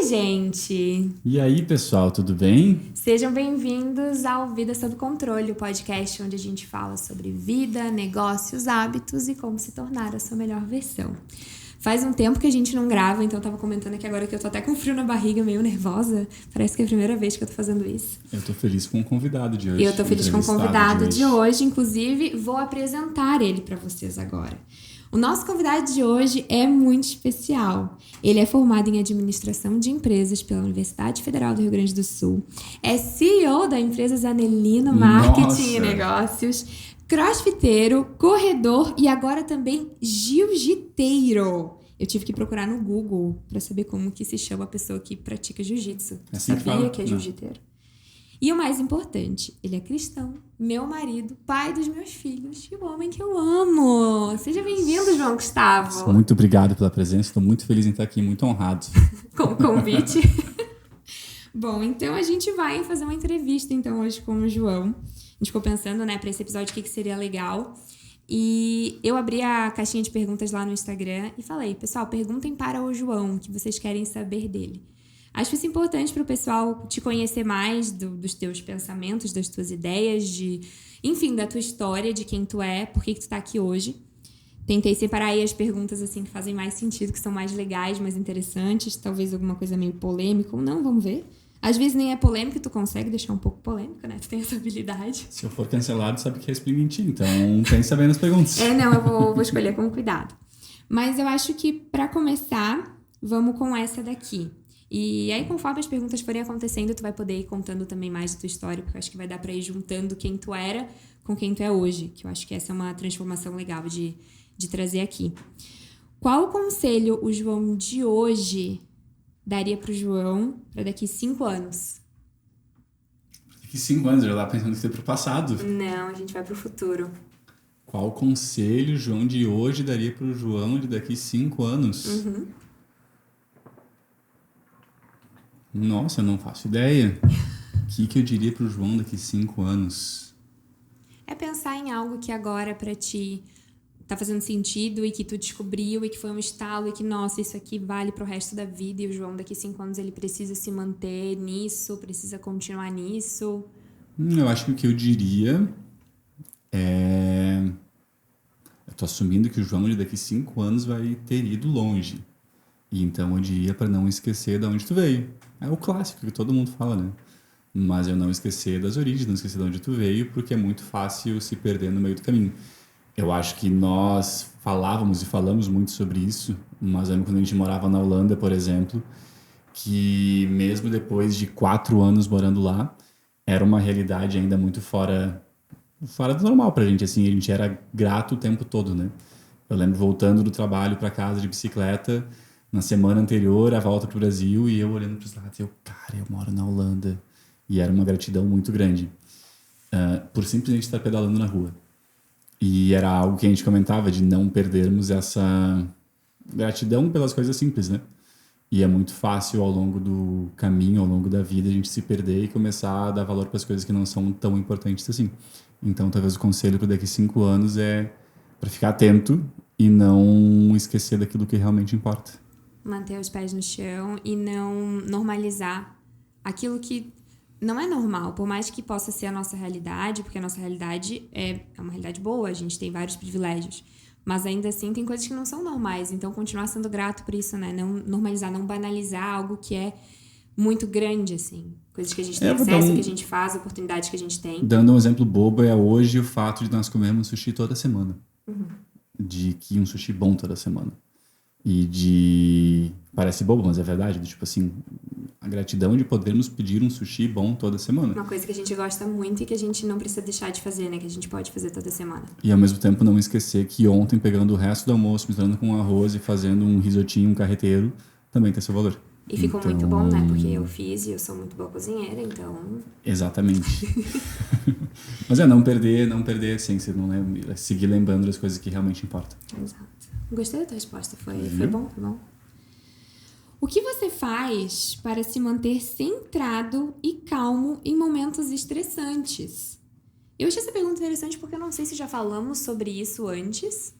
gente! E aí, pessoal, tudo bem? Sejam bem-vindos ao Vida Sob Controle, o podcast onde a gente fala sobre vida, negócios, hábitos e como se tornar a sua melhor versão. Faz um tempo que a gente não grava, então eu tava comentando aqui agora que eu tô até com frio na barriga, meio nervosa. Parece que é a primeira vez que eu tô fazendo isso. Eu tô feliz com o convidado de hoje. Eu tô feliz com o convidado de hoje, inclusive vou apresentar ele para vocês agora. O nosso convidado de hoje é muito especial. Ele é formado em Administração de Empresas pela Universidade Federal do Rio Grande do Sul. É CEO da empresa Zanelino Marketing e Negócios, crossfiteiro, corredor e agora também jiu-jiteiro. Eu tive que procurar no Google para saber como que se chama a pessoa que pratica jiu-jitsu. Assim Sabia que é jiu-jiteiro. E o mais importante, ele é cristão, meu marido, pai dos meus filhos e o homem que eu amo. Seja bem-vindo, João Gustavo. Muito obrigado pela presença, estou muito feliz em estar aqui, muito honrado. Com o convite. Bom, então a gente vai fazer uma entrevista então hoje com o João. A gente ficou pensando, né, para esse episódio o que seria legal. E eu abri a caixinha de perguntas lá no Instagram e falei, pessoal, perguntem para o João o que vocês querem saber dele. Acho isso importante para o pessoal te conhecer mais dos teus pensamentos, das tuas ideias, enfim, da tua história, de quem tu é, por que tu tá aqui hoje. Tentei separar aí as perguntas assim que fazem mais sentido, que são mais legais, mais interessantes, talvez alguma coisa meio polêmica ou não, vamos ver. Às vezes nem é polêmica, tu consegue deixar um pouco polêmica, né? Tu tem essa habilidade. Se eu for cancelado, sabe que é experimentir, então pensa bem nas perguntas. Não, eu vou escolher com cuidado. Mas eu acho que para começar, vamos com essa daqui. E aí, conforme as perguntas forem acontecendo, tu vai poder ir contando também mais da tua história, porque eu acho que vai dar pra ir juntando quem tu era com quem tu é hoje, que eu acho que essa é uma transformação legal de trazer aqui. Qual conselho o João de hoje daria pro João para daqui 5 anos? Daqui 5 anos, já dá pensando que ser pro passado. Não, a gente vai pro futuro. Qual conselho o João de hoje daria pro João de daqui 5 anos? Uhum. Nossa, eu não faço ideia. O que eu diria pro João daqui 5 anos? É pensar em algo que agora pra ti tá fazendo sentido e que tu descobriu e que foi um estalo e que, nossa, isso aqui vale pro resto da vida e o João daqui 5 anos ele precisa se manter nisso, precisa continuar nisso. Eu acho que o que eu diria é... Eu tô assumindo que o João de daqui 5 anos vai ter ido longe. E então eu diria para não esquecer de onde tu veio. É o clássico que todo mundo fala, né? Mas eu não esquecer das origens, não esquecer de onde tu veio, porque é muito fácil se perder no meio do caminho. Eu acho que nós falávamos e falamos muito sobre isso, mas lembro quando a gente morava na Holanda, por exemplo, que mesmo depois de 4 anos morando lá, era uma realidade ainda muito fora do normal pra gente, assim, a gente era grato o tempo todo, né? Eu lembro voltando do trabalho para casa de bicicleta, na semana anterior, a volta pro Brasil, e eu olhando para os lados, eu moro na Holanda. E era uma gratidão muito grande, por simplesmente estar pedalando na rua. E era algo que a gente comentava, de não perdermos essa gratidão pelas coisas simples, né? E é muito fácil, ao longo do caminho, ao longo da vida, a gente se perder e começar a dar valor para as coisas que não são tão importantes assim. Então, talvez o conselho para daqui 5 anos é para ficar atento e não esquecer daquilo que realmente importa. Manter os pés no chão e não normalizar aquilo que não é normal, por mais que possa ser a nossa realidade, porque a nossa realidade é uma realidade boa, a gente tem vários privilégios, mas ainda assim tem coisas que não são normais, então continuar sendo grato por isso, né? Não normalizar, não banalizar algo que é muito grande, assim. Coisas que a gente tem acesso, que a gente faz, oportunidades que a gente tem. Dando um exemplo bobo, é hoje o fato de nós comermos sushi toda semana. Uhum. De que um sushi bom toda semana. E de... Parece bobo, mas é verdade. Tipo assim, a gratidão de podermos pedir um sushi bom toda semana. Uma coisa que a gente gosta muito e que a gente não precisa deixar de fazer, né? Que a gente pode fazer toda semana. E ao mesmo tempo não esquecer que ontem, pegando o resto do almoço, misturando com arroz e fazendo um risotinho, um carreteiro, também tem seu valor. E ficou muito bom, né? Porque eu fiz e eu sou muito boa cozinheira, então... Exatamente. Mas não perder a essência, não é seguir lembrando das coisas que realmente importam. Exato. Gostei da tua resposta, foi bom, foi bom. O que você faz para se manter centrado e calmo em momentos estressantes? Eu achei essa pergunta interessante porque eu não sei se já falamos sobre isso antes.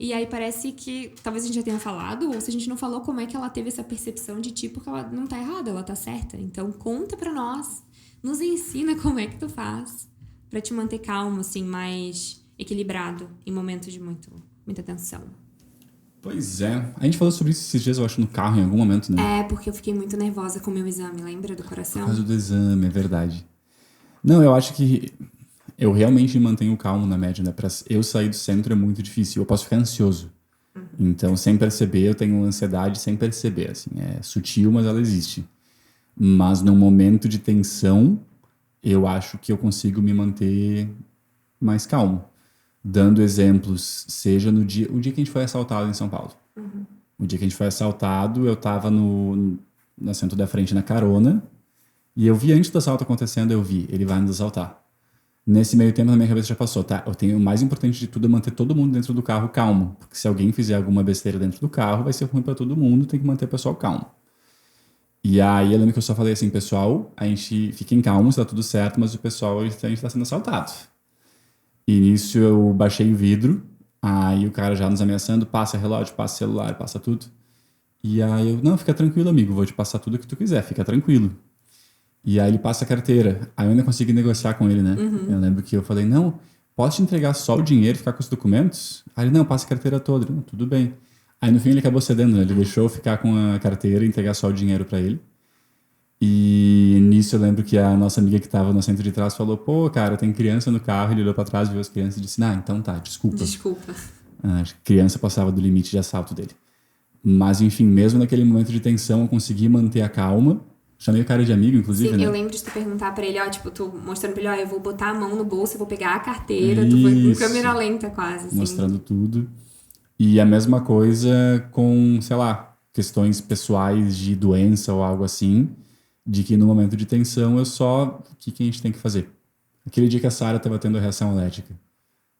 E aí parece que, talvez a gente já tenha falado, ou se a gente não falou, como é que ela teve essa percepção de ti, porque ela não tá errada, ela tá certa. Então conta pra nós, nos ensina como é que tu faz pra te manter calmo, assim, mais equilibrado em momentos de muita tensão. Pois é. A gente falou sobre isso esses dias, eu acho, no carro, em algum momento, né? É, porque eu fiquei muito nervosa com o meu exame, lembra do Por coração? causa do exame, é verdade. Não, eu acho que eu realmente me mantenho calmo na média, né? Pra eu sair do centro é muito difícil. Eu posso ficar ansioso. Então, sem perceber, eu tenho ansiedade sem perceber, assim. É sutil, mas ela existe. Mas num momento de tensão, eu acho que eu consigo me manter mais calmo. Dando exemplos, seja o dia que a gente foi assaltado em São Paulo. O dia que a gente foi assaltado, eu tava no assento da frente na carona, e eu vi antes do assalto acontecendo, ele vai nos assaltar. Nesse meio tempo, na minha cabeça já passou, tá? Eu tenho o mais importante de tudo é manter todo mundo dentro do carro calmo. Porque se alguém fizer alguma besteira dentro do carro, vai ser ruim pra todo mundo, tem que manter o pessoal calmo. E aí eu lembro que eu só falei assim, pessoal, a gente fiquem calmos, tá tudo certo, mas o pessoal, a gente tá sendo assaltado. E nisso eu baixei o vidro, aí o cara já nos ameaçando, passa relógio, passa celular, passa tudo. E aí eu, não, fica tranquilo, amigo, vou te passar tudo que tu quiser, fica tranquilo. E aí ele passa a carteira. Aí eu ainda consegui negociar com ele, né? Eu lembro que eu falei, não, posso te entregar só o dinheiro e ficar com os documentos? Aí ele, não, passa a carteira toda. Eu, não, tudo bem. Aí no fim ele acabou cedendo, né? Ele deixou eu ficar com a carteira e entregar só o dinheiro pra ele. E nisso eu lembro que a nossa amiga que tava no centro de trás falou, pô, cara, tem criança no carro. Ele olhou pra trás, viu as crianças e disse, então tá, desculpa. Desculpa. A criança passava do limite de assalto dele. Mas enfim, mesmo naquele momento de tensão, eu consegui manter a calma. Chamei o cara de amigo, inclusive, Sim, né? eu lembro de tu perguntar pra ele, tipo, tu mostrando pra ele, eu vou botar a mão no bolso, eu vou pegar a carteira, tu foi com câmera lenta quase, assim. Mostrando tudo. E a mesma coisa com, sei lá, questões pessoais de doença ou algo assim, de que no momento de tensão o que a gente tem que fazer? Aquele dia que a Sarah tava tendo a reação alérgica.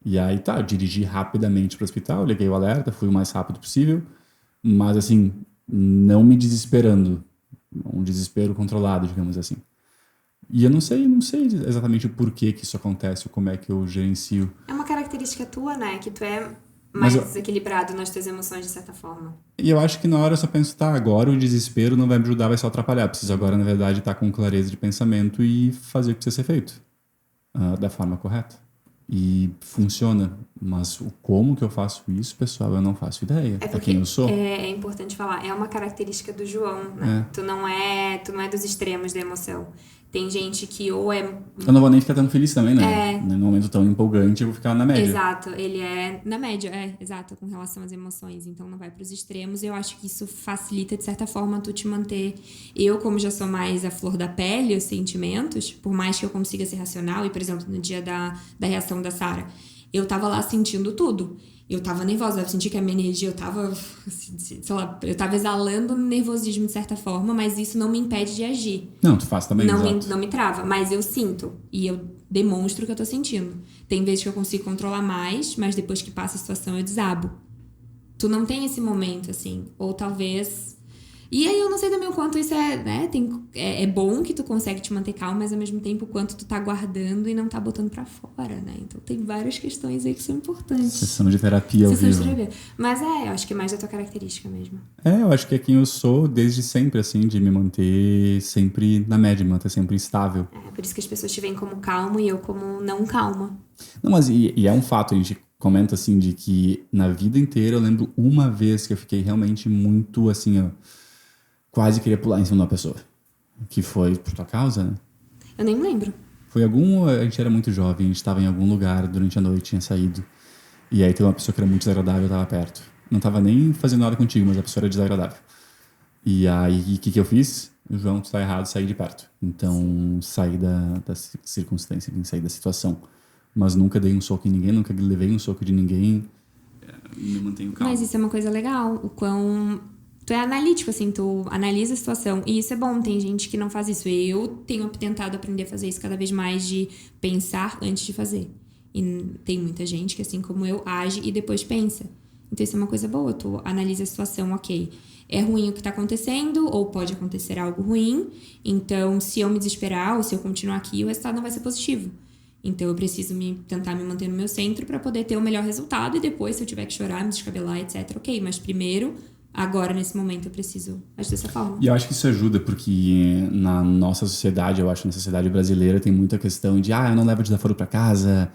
E aí tá, eu dirigi rapidamente pro hospital, liguei o alerta, fui o mais rápido possível, mas assim, não me desesperando. Um desespero controlado, digamos assim. E eu não sei exatamente o porquê que isso acontece, ou como é que eu gerencio. É uma característica tua, né? Que tu é Mas mais equilibrado nas tuas emoções, de certa forma. E eu acho que na hora eu só penso, tá, agora o desespero não vai me ajudar, vai só atrapalhar. Preciso agora, na verdade, estar com clareza de pensamento e fazer o que precisa ser feito. Da forma correta. E funciona. Mas o como que eu faço isso, pessoal, eu não faço ideia. É quem eu sou. É importante falar, é uma característica do João, né? Tu não é dos extremos da emoção. Tem gente que ou é... Eu não vou nem ficar tão feliz também, né? Num momento tão empolgante, eu vou ficar na média. Exato, ele é na média, exato, com relação às emoções. Então não vai pros extremos. Eu acho que isso facilita, de certa forma, tu te manter... Eu, como já sou mais a flor da pele, os sentimentos, por mais que eu consiga ser racional, e, por exemplo, no dia da reação da Sarah, eu tava lá sentindo tudo. Eu tava nervosa, eu senti que a minha energia, eu tava exalando nervosismo de certa forma, mas isso não me impede de agir. Não, tu faz também, não me trava, mas eu sinto e eu demonstro o que eu tô sentindo. Tem vezes que eu consigo controlar mais, mas depois que passa a situação eu desabo. Tu não tem esse momento, assim, ou talvez... E aí eu não sei também o quanto isso é bom que tu consegue te manter calmo, mas ao mesmo tempo o quanto tu tá guardando e não tá botando pra fora, né? Então tem várias questões aí que são importantes. Sessão de terapia ao vivo. Mas eu acho que é mais da tua característica mesmo. Eu acho que é quem eu sou desde sempre, assim, de me manter sempre na média, me manter sempre estável. Por isso que as pessoas te veem como calmo e eu como não calma. Não, mas e é um fato, a gente comenta assim, de que na vida inteira eu lembro uma vez que eu fiquei realmente muito, assim, ó, quase queria pular em cima de uma pessoa. Que foi por tua causa, né? Eu nem lembro. A gente era muito jovem, a gente estava em algum lugar durante a noite, tinha saído. E aí tem uma pessoa que era muito desagradável, eu tava perto. Não tava nem fazendo nada contigo, mas a pessoa era desagradável. E aí, o que eu fiz? João, tu tá errado, saí de perto. Então, saí da circunstância, saí da situação. Mas nunca dei um soco em ninguém, nunca levei um soco de ninguém. Me mantenho calmo. Mas isso é uma coisa legal, o quão... Tu é analítico, assim, tu analisa a situação. E isso é bom, tem gente que não faz isso. Eu tenho tentado aprender a fazer isso cada vez mais, de pensar antes de fazer. E tem muita gente que, assim como eu, age e depois pensa. Então isso é uma coisa boa, tu analisa a situação, ok. É ruim o que tá acontecendo, ou pode acontecer algo ruim. Então, se eu me desesperar ou se eu continuar aqui, o resultado não vai ser positivo. Então eu preciso tentar me manter no meu centro para poder ter o melhor resultado. E depois, se eu tiver que chorar, me descabelar, etc, ok. Mas primeiro, agora, nesse momento, eu preciso agir dessa forma. E eu acho que isso ajuda, porque na nossa sociedade, eu acho que na sociedade brasileira tem muita questão de eu não levo desaforo para casa,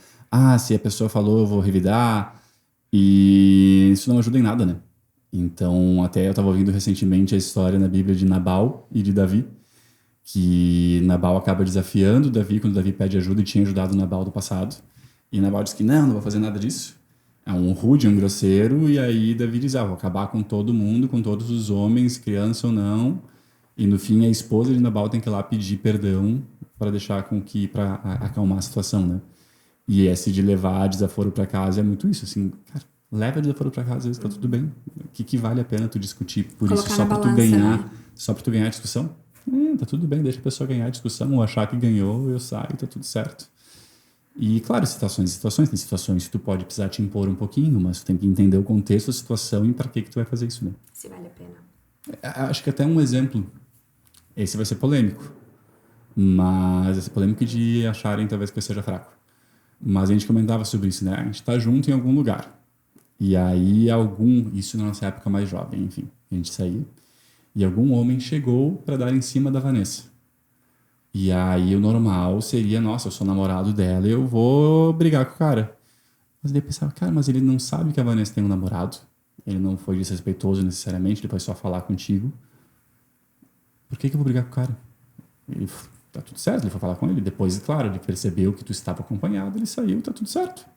se a pessoa falou, eu vou revidar. E isso não ajuda em nada, né? Então, até eu estava ouvindo recentemente a história na Bíblia de Nabal e de Davi, que Nabal acaba desafiando Davi quando Davi pede ajuda e tinha ajudado Nabal no passado. E Nabal diz que não vou fazer nada disso. É um rude, um grosseiro, e aí Davi diz, vou acabar com todo mundo, com todos os homens, criança ou não. E no fim a esposa de Nabal tem que ir lá pedir perdão para deixar com que, para acalmar a situação, né? E esse de levar desaforo para casa é muito isso, assim, cara, leva desaforo para casa, às vezes tá tudo bem. O que vale a pena tu discutir por Colocar isso só para tu ganhar, né? só para tu ganhar a discussão? Tá tudo bem, deixa a pessoa ganhar a discussão, ou achar que ganhou, eu saio, tá tudo certo. E, claro, situações, tem situações que tu pode precisar te impor um pouquinho, mas tu tem que entender o contexto da situação e para que tu vai fazer isso, né? Se vale a pena. Acho que até um exemplo, esse vai ser polêmico, mas vai ser polêmico de acharem talvez que eu seja fraco. Mas a gente comentava sobre isso, né? A gente tá junto em algum lugar. E aí isso na nossa época mais jovem, enfim, a gente saía, e algum homem chegou para dar em cima da Vanessa. E aí o normal seria, nossa, eu sou namorado dela e eu vou brigar com o cara. Mas daí eu pensava, cara, mas ele não sabe que a Vanessa tem um namorado. Ele não foi desrespeitoso necessariamente, ele foi só falar contigo. Por que eu vou brigar com o cara? Ele, tá tudo certo, ele foi falar com ele. Depois, claro, ele percebeu que tu estava acompanhado, ele saiu, tá tudo certo.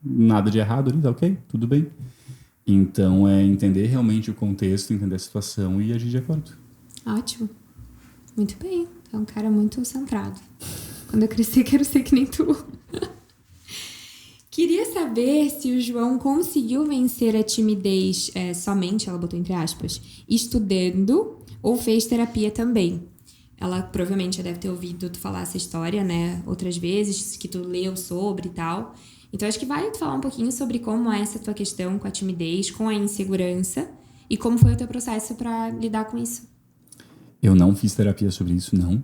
Nada de errado ali, tá ok, tudo bem. Então é entender realmente o contexto, entender a situação e agir de acordo. Ótimo. Muito bem. É um cara muito centrado. Quando eu crescer, quero ser que nem tu. Queria saber se o João conseguiu vencer a timidez somente, ela botou entre aspas, estudando ou fez terapia também. Ela provavelmente já deve ter ouvido tu falar essa história, né? Outras vezes, que tu leu sobre e tal. Então, acho que vale tu falar um pouquinho sobre como é essa tua questão com a timidez, com a insegurança e como foi o teu processo para lidar com isso. Eu não fiz terapia sobre isso, não.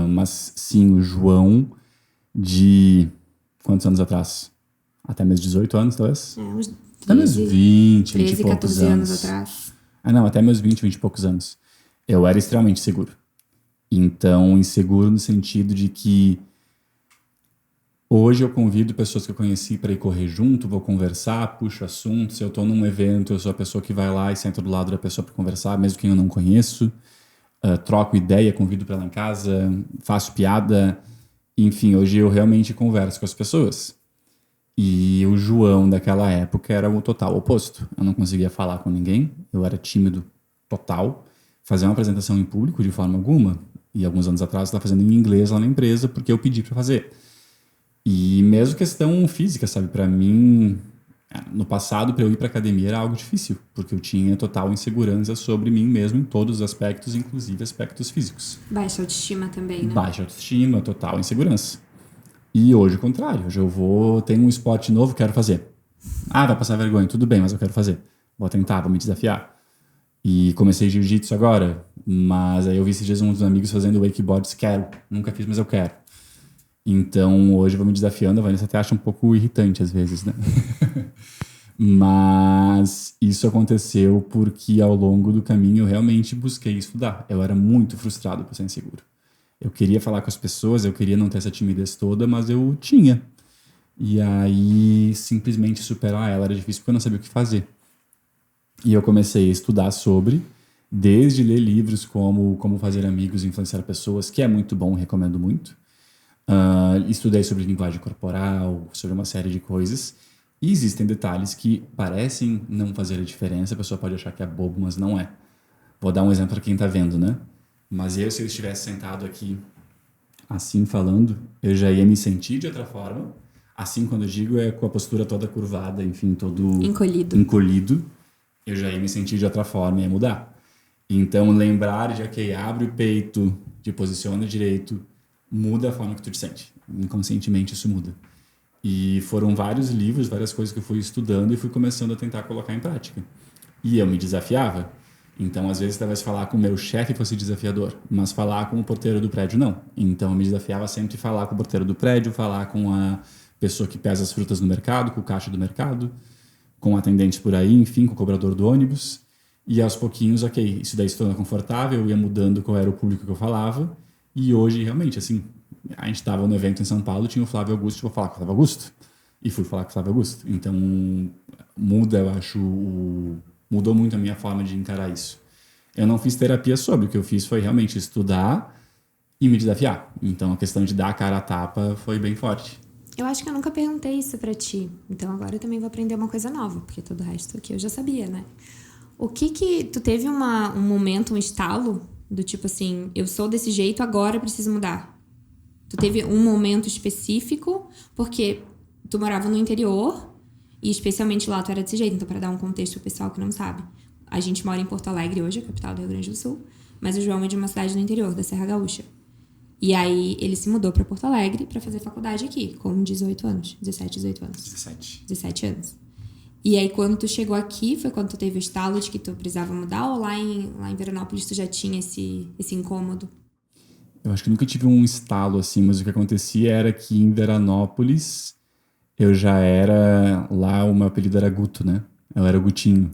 Mas sim, o João de... Quantos anos atrás? Até meus 18 anos, talvez? Uns 13, até meus 20, 13, 20 e poucos 14 anos atrás. Não, até meus 20 e poucos anos. Eu era extremamente seguro. Então, inseguro no sentido de que hoje eu convido pessoas que eu conheci para ir correr junto, vou conversar, puxo assunto. Se eu tô num evento, eu sou a pessoa que vai lá e senta do lado da pessoa para conversar, mesmo quem eu não conheço. Troco ideia, convido para lá em casa, faço piada. Enfim, hoje eu realmente converso com as pessoas. E o João daquela época era o total oposto. Eu não conseguia falar com ninguém, eu era tímido total. Fazer uma apresentação em público de forma alguma. E alguns anos atrás eu estava fazendo em inglês lá na empresa porque eu pedi para fazer. E mesmo questão física, sabe? Para mim, no passado, para eu ir para academia era algo difícil, porque eu tinha total insegurança sobre mim mesmo em todos os aspectos, inclusive aspectos físicos. Baixa autoestima também, né? Baixa autoestima, total insegurança. E hoje o contrário, hoje eu tenho um esporte novo, quero fazer. Vai passar vergonha, tudo bem, mas eu quero fazer. Vou tentar, vou me desafiar. E comecei jiu-jitsu agora, mas aí eu vi esses dias uns amigos fazendo wakeboards, quero. Nunca fiz, mas eu quero. Então, hoje eu vou me desafiando, a Vanessa até acha um pouco irritante às vezes, né? Mas isso aconteceu porque ao longo do caminho eu realmente busquei estudar. Eu era muito frustrado por ser inseguro. Eu queria falar com as pessoas, eu queria não ter essa timidez toda, mas eu tinha. E aí, simplesmente superar ela era difícil porque eu não sabia o que fazer. E eu comecei a estudar sobre, desde ler livros como Fazer Amigos e Influenciar Pessoas, que é muito bom, recomendo muito. Estudei sobre linguagem corporal, sobre uma série de coisas. E existem detalhes que parecem não fazer a diferença, a pessoa pode achar que é bobo, mas não é. Vou dar um exemplo para quem está vendo, né? Mas se eu estivesse sentado aqui, assim falando, eu já ia me sentir de outra forma. Assim, quando eu digo, é com a postura toda curvada, enfim, todo encolhido. Eu já ia me sentir de outra forma e ia mudar. Então, lembrar de, ok, abre o peito, te posiciona direito, muda a forma que tu te sente. Inconscientemente isso muda. E foram vários livros, várias coisas que eu fui estudando e fui começando a tentar colocar em prática. E eu me desafiava. Então, às vezes, talvez falar com o meu chefe fosse desafiador, mas falar com o porteiro do prédio, não. Então, eu me desafiava sempre falar com o porteiro do prédio, falar com a pessoa que pesa as frutas no mercado, com o caixa do mercado, com atendentes por aí, enfim, com o cobrador do ônibus. E aos pouquinhos, ok, isso daí se tornou confortável, eu ia mudando qual era o público que eu falava. E hoje, realmente, assim, a gente estava no evento em São Paulo, tinha o Flávio Augusto, vou falar com o Flávio Augusto. E fui falar com o Flávio Augusto. Então, muda, eu acho, mudou muito a minha forma de encarar isso. Eu não fiz terapia sobre, o que eu fiz foi realmente estudar e me desafiar. Então, a questão de dar a cara a tapa foi bem forte. Eu acho que eu nunca perguntei isso pra ti. Então, agora eu também vou aprender uma coisa nova, porque todo o resto aqui eu já sabia, né? O que tu teve um momento, um estalo, do tipo assim, eu sou desse jeito, agora eu preciso mudar? Tu teve um momento específico, porque tu morava no interior, e especialmente lá tu era desse jeito. Então, para dar um contexto pro pessoal que não sabe, a gente mora em Porto Alegre hoje, a capital do Rio Grande do Sul, mas o João é de uma cidade no interior, da Serra Gaúcha. E aí, ele se mudou pra Porto Alegre pra fazer faculdade aqui, com 18 anos. 17, 18 anos. 17 anos. E aí, quando tu chegou aqui, foi quando tu teve o estalo de que tu precisava mudar? Ou lá em Veranópolis tu já tinha esse incômodo? Eu acho que nunca tive um estalo assim, mas o que acontecia era que em Veranópolis eu já era... Lá o meu apelido era Guto, né? Eu era o Gutinho.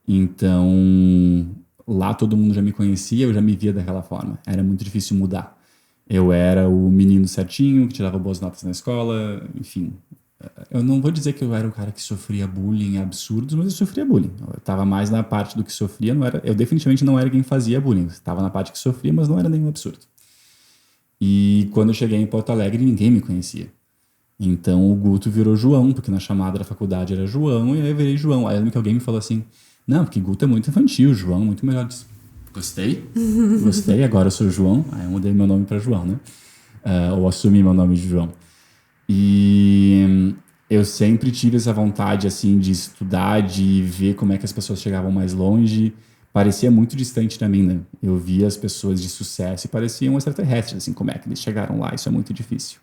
Então, lá todo mundo já me conhecia, eu já me via daquela forma. Era muito difícil mudar. Eu era o menino certinho, que tirava boas notas na escola, enfim. Eu não vou dizer que eu era o cara que sofria bullying absurdos, mas eu sofria bullying. Eu estava mais na parte do que sofria, não era, eu definitivamente não era quem fazia bullying. Estava na parte que sofria, mas não era nenhum absurdo. E quando eu cheguei em Porto Alegre, ninguém me conhecia. Então o Guto virou João, porque na chamada da faculdade era João, e aí eu virei João. Aí eu lembro que alguém me falou assim, não, porque Guto é muito infantil, João é muito melhor. Eu disse, gostei, agora eu sou João. Aí eu mudei meu nome para João, né? Ou assumi meu nome de João. E eu sempre tive essa vontade, assim, de estudar, de ver como é que as pessoas chegavam mais longe. Parecia muito distante da mim, né? Eu via as pessoas de sucesso e pareciam extraterrestres, assim, como é que eles chegaram lá, isso é muito difícil.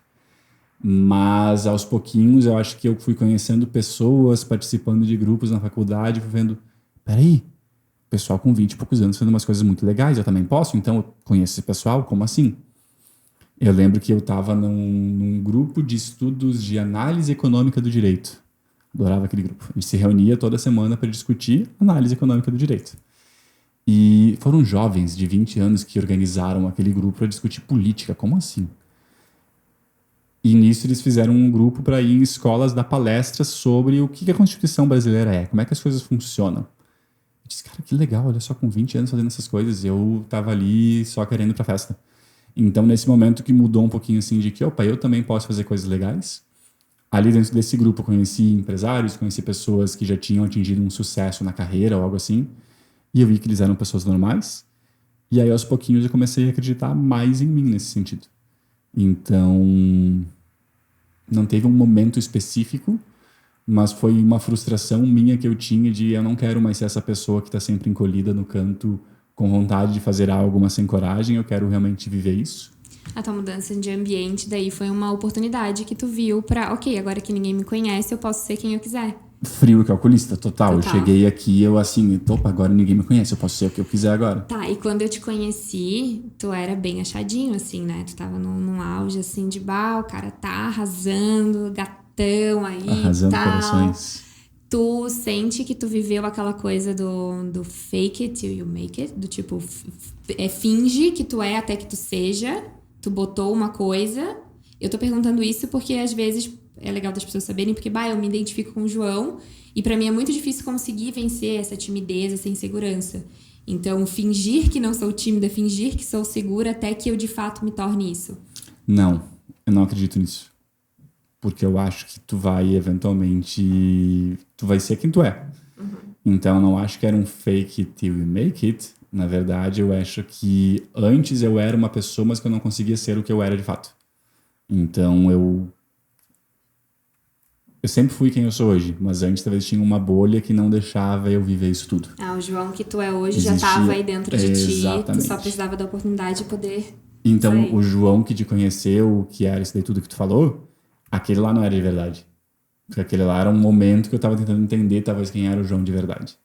Mas, aos pouquinhos, eu acho que eu fui conhecendo pessoas, participando de grupos na faculdade, fui vendo, peraí, pessoal com 20 e poucos anos fazendo umas coisas muito legais, eu também posso? Então, eu conheço esse pessoal? Como assim? Eu lembro que eu estava num grupo de estudos de análise econômica do direito. Adorava aquele grupo. A gente se reunia toda semana para discutir análise econômica do direito. E foram jovens de 20 anos que organizaram aquele grupo para discutir política. Como assim? E nisso eles fizeram um grupo para ir em escolas dar palestras sobre o que a Constituição brasileira é, como é que as coisas funcionam. Eu disse, cara, que legal, olha só, com 20 anos fazendo essas coisas. Eu tava ali só querendo ir pra festa. Então, nesse momento que mudou um pouquinho assim de que, opa, eu também posso fazer coisas legais. Ali dentro desse grupo eu conheci empresários, conheci pessoas que já tinham atingido um sucesso na carreira ou algo assim. E eu vi que eles eram pessoas normais. E aí, aos pouquinhos, eu comecei a acreditar mais em mim nesse sentido. Então, não teve um momento específico, mas foi uma frustração minha que eu tinha de eu não quero mais ser essa pessoa que está sempre encolhida no canto com vontade de fazer algo, mas sem coragem. Eu quero realmente viver isso. A tua mudança de ambiente daí foi uma oportunidade que tu viu pra, ok, agora que ninguém me conhece, eu posso ser quem eu quiser. Frio e calculista, total. Eu cheguei aqui, eu assim, opa, agora ninguém me conhece, eu posso ser o que eu quiser agora. Tá, e quando eu te conheci, tu era bem achadinho, assim, né? Tu tava num auge, assim, de o cara tá arrasando, gatão aí, arrasando corações. Tu sente que tu viveu aquela coisa do fake it till you make it, do tipo, finge que tu é até que tu seja, tu botou uma coisa. Eu tô perguntando isso porque às vezes é legal das pessoas saberem, porque, eu me identifico com o João e pra mim é muito difícil conseguir vencer essa timidez, essa insegurança. Então, fingir que não sou tímida, fingir que sou segura até que eu de fato me torne isso. Não, eu não acredito nisso. Porque eu acho que tu vai eventualmente... Tu vai ser quem tu é. Uhum. Então, eu não acho que era um fake it till you make it. Na verdade, eu acho que antes eu era uma pessoa, mas que eu não conseguia ser o que eu era de fato. Então, eu sempre fui quem eu sou hoje, mas antes talvez tinha uma bolha que não deixava eu viver isso tudo. O João que tu é hoje já estava aí dentro de ti, tu só precisava da oportunidade de poder... Então, sair. O João que te conheceu, que era isso daí tudo que tu falou, aquele lá não era de verdade. Porque aquele lá era um momento que eu tava tentando entender talvez quem era o João de verdade.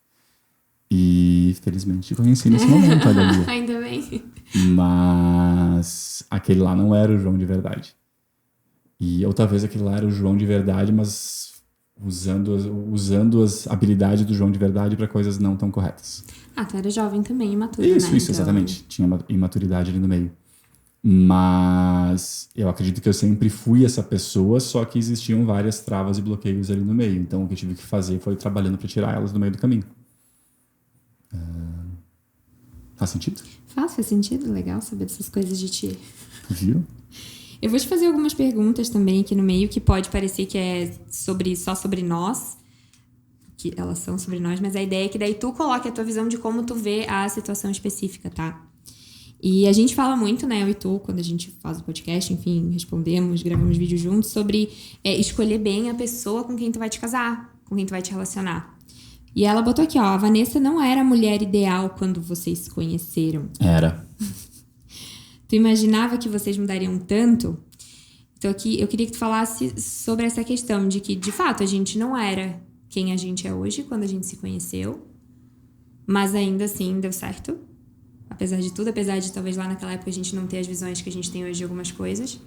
E felizmente te conheci nesse momento, olha ali. Ainda bem. Mas aquele lá não era o João de verdade. Ou talvez aquele lá era o João de verdade, mas usando as habilidades do João de verdade para coisas não tão corretas. Tu era jovem também, imaturo, Isso, né? exatamente. Tinha uma imaturidade ali no meio. Mas eu acredito que eu sempre fui essa pessoa, só que existiam várias travas e bloqueios ali no meio. Então o que eu tive que fazer foi trabalhando para tirar elas do meio do caminho. Faz sentido? Faz sentido. Legal saber dessas coisas de ti. Viu? Eu vou te fazer algumas perguntas também aqui no meio, que pode parecer que é só sobre nós, que elas são sobre nós, mas a ideia é que daí tu coloque a tua visão de como tu vê a situação específica, tá? E a gente fala muito, né, eu e tu, quando a gente faz o podcast, enfim, respondemos, gravamos vídeo juntos, sobre escolher bem a pessoa com quem tu vai te casar, com quem tu vai te relacionar. E ela botou aqui, ó, a Vanessa não era a mulher ideal quando vocês se conheceram. Era. Tu imaginava que vocês mudariam tanto? Então aqui eu queria que tu falasse sobre essa questão de que, de fato, a gente não era quem a gente é hoje quando a gente se conheceu, mas ainda assim deu certo. Apesar de tudo, apesar de talvez lá naquela época a gente não ter as visões que a gente tem hoje de algumas coisas.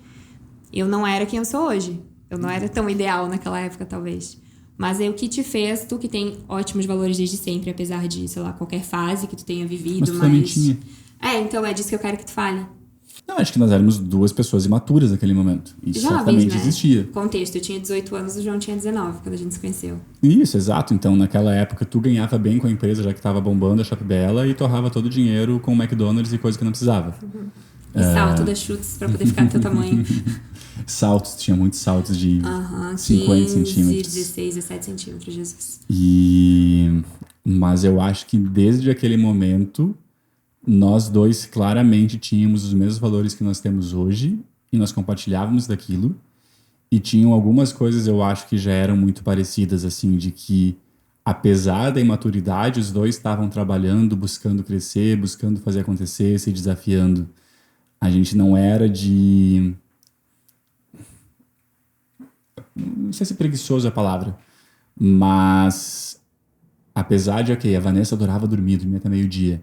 Eu não era quem eu sou hoje. Eu não era tão ideal naquela época, talvez. Mas é o que te fez, tu que tem ótimos valores desde sempre, apesar de, sei lá, qualquer fase que tu tenha vivido. Mas tu também tinha. Então é disso que eu quero que tu fale. Não, acho que nós éramos duas pessoas imaturas naquele momento. Isso Jovens, certamente né? existia. Contexto, eu tinha 18 anos, o João tinha 19, quando a gente se conheceu. Isso, exato. Então, naquela época, tu ganhava bem com a empresa, já que estava bombando a Shopbella, e torrava todo o dinheiro com o McDonald's e coisa que não precisava. E salto das chutes pra poder ficar do teu tamanho. Saltos, tinha muitos saltos de 50 15, centímetros. 16, 17 centímetros, Jesus. Mas eu acho que desde aquele momento, nós dois claramente tínhamos os mesmos valores que nós temos hoje, e nós compartilhávamos daquilo. E tinham algumas coisas, eu acho, que já eram muito parecidas, assim, de que, apesar da imaturidade, os dois estavam trabalhando, buscando crescer, buscando fazer acontecer, se desafiando. A gente não era de... Não sei se preguiçoso é a palavra, mas apesar de, a Vanessa adorava dormir até meio-dia,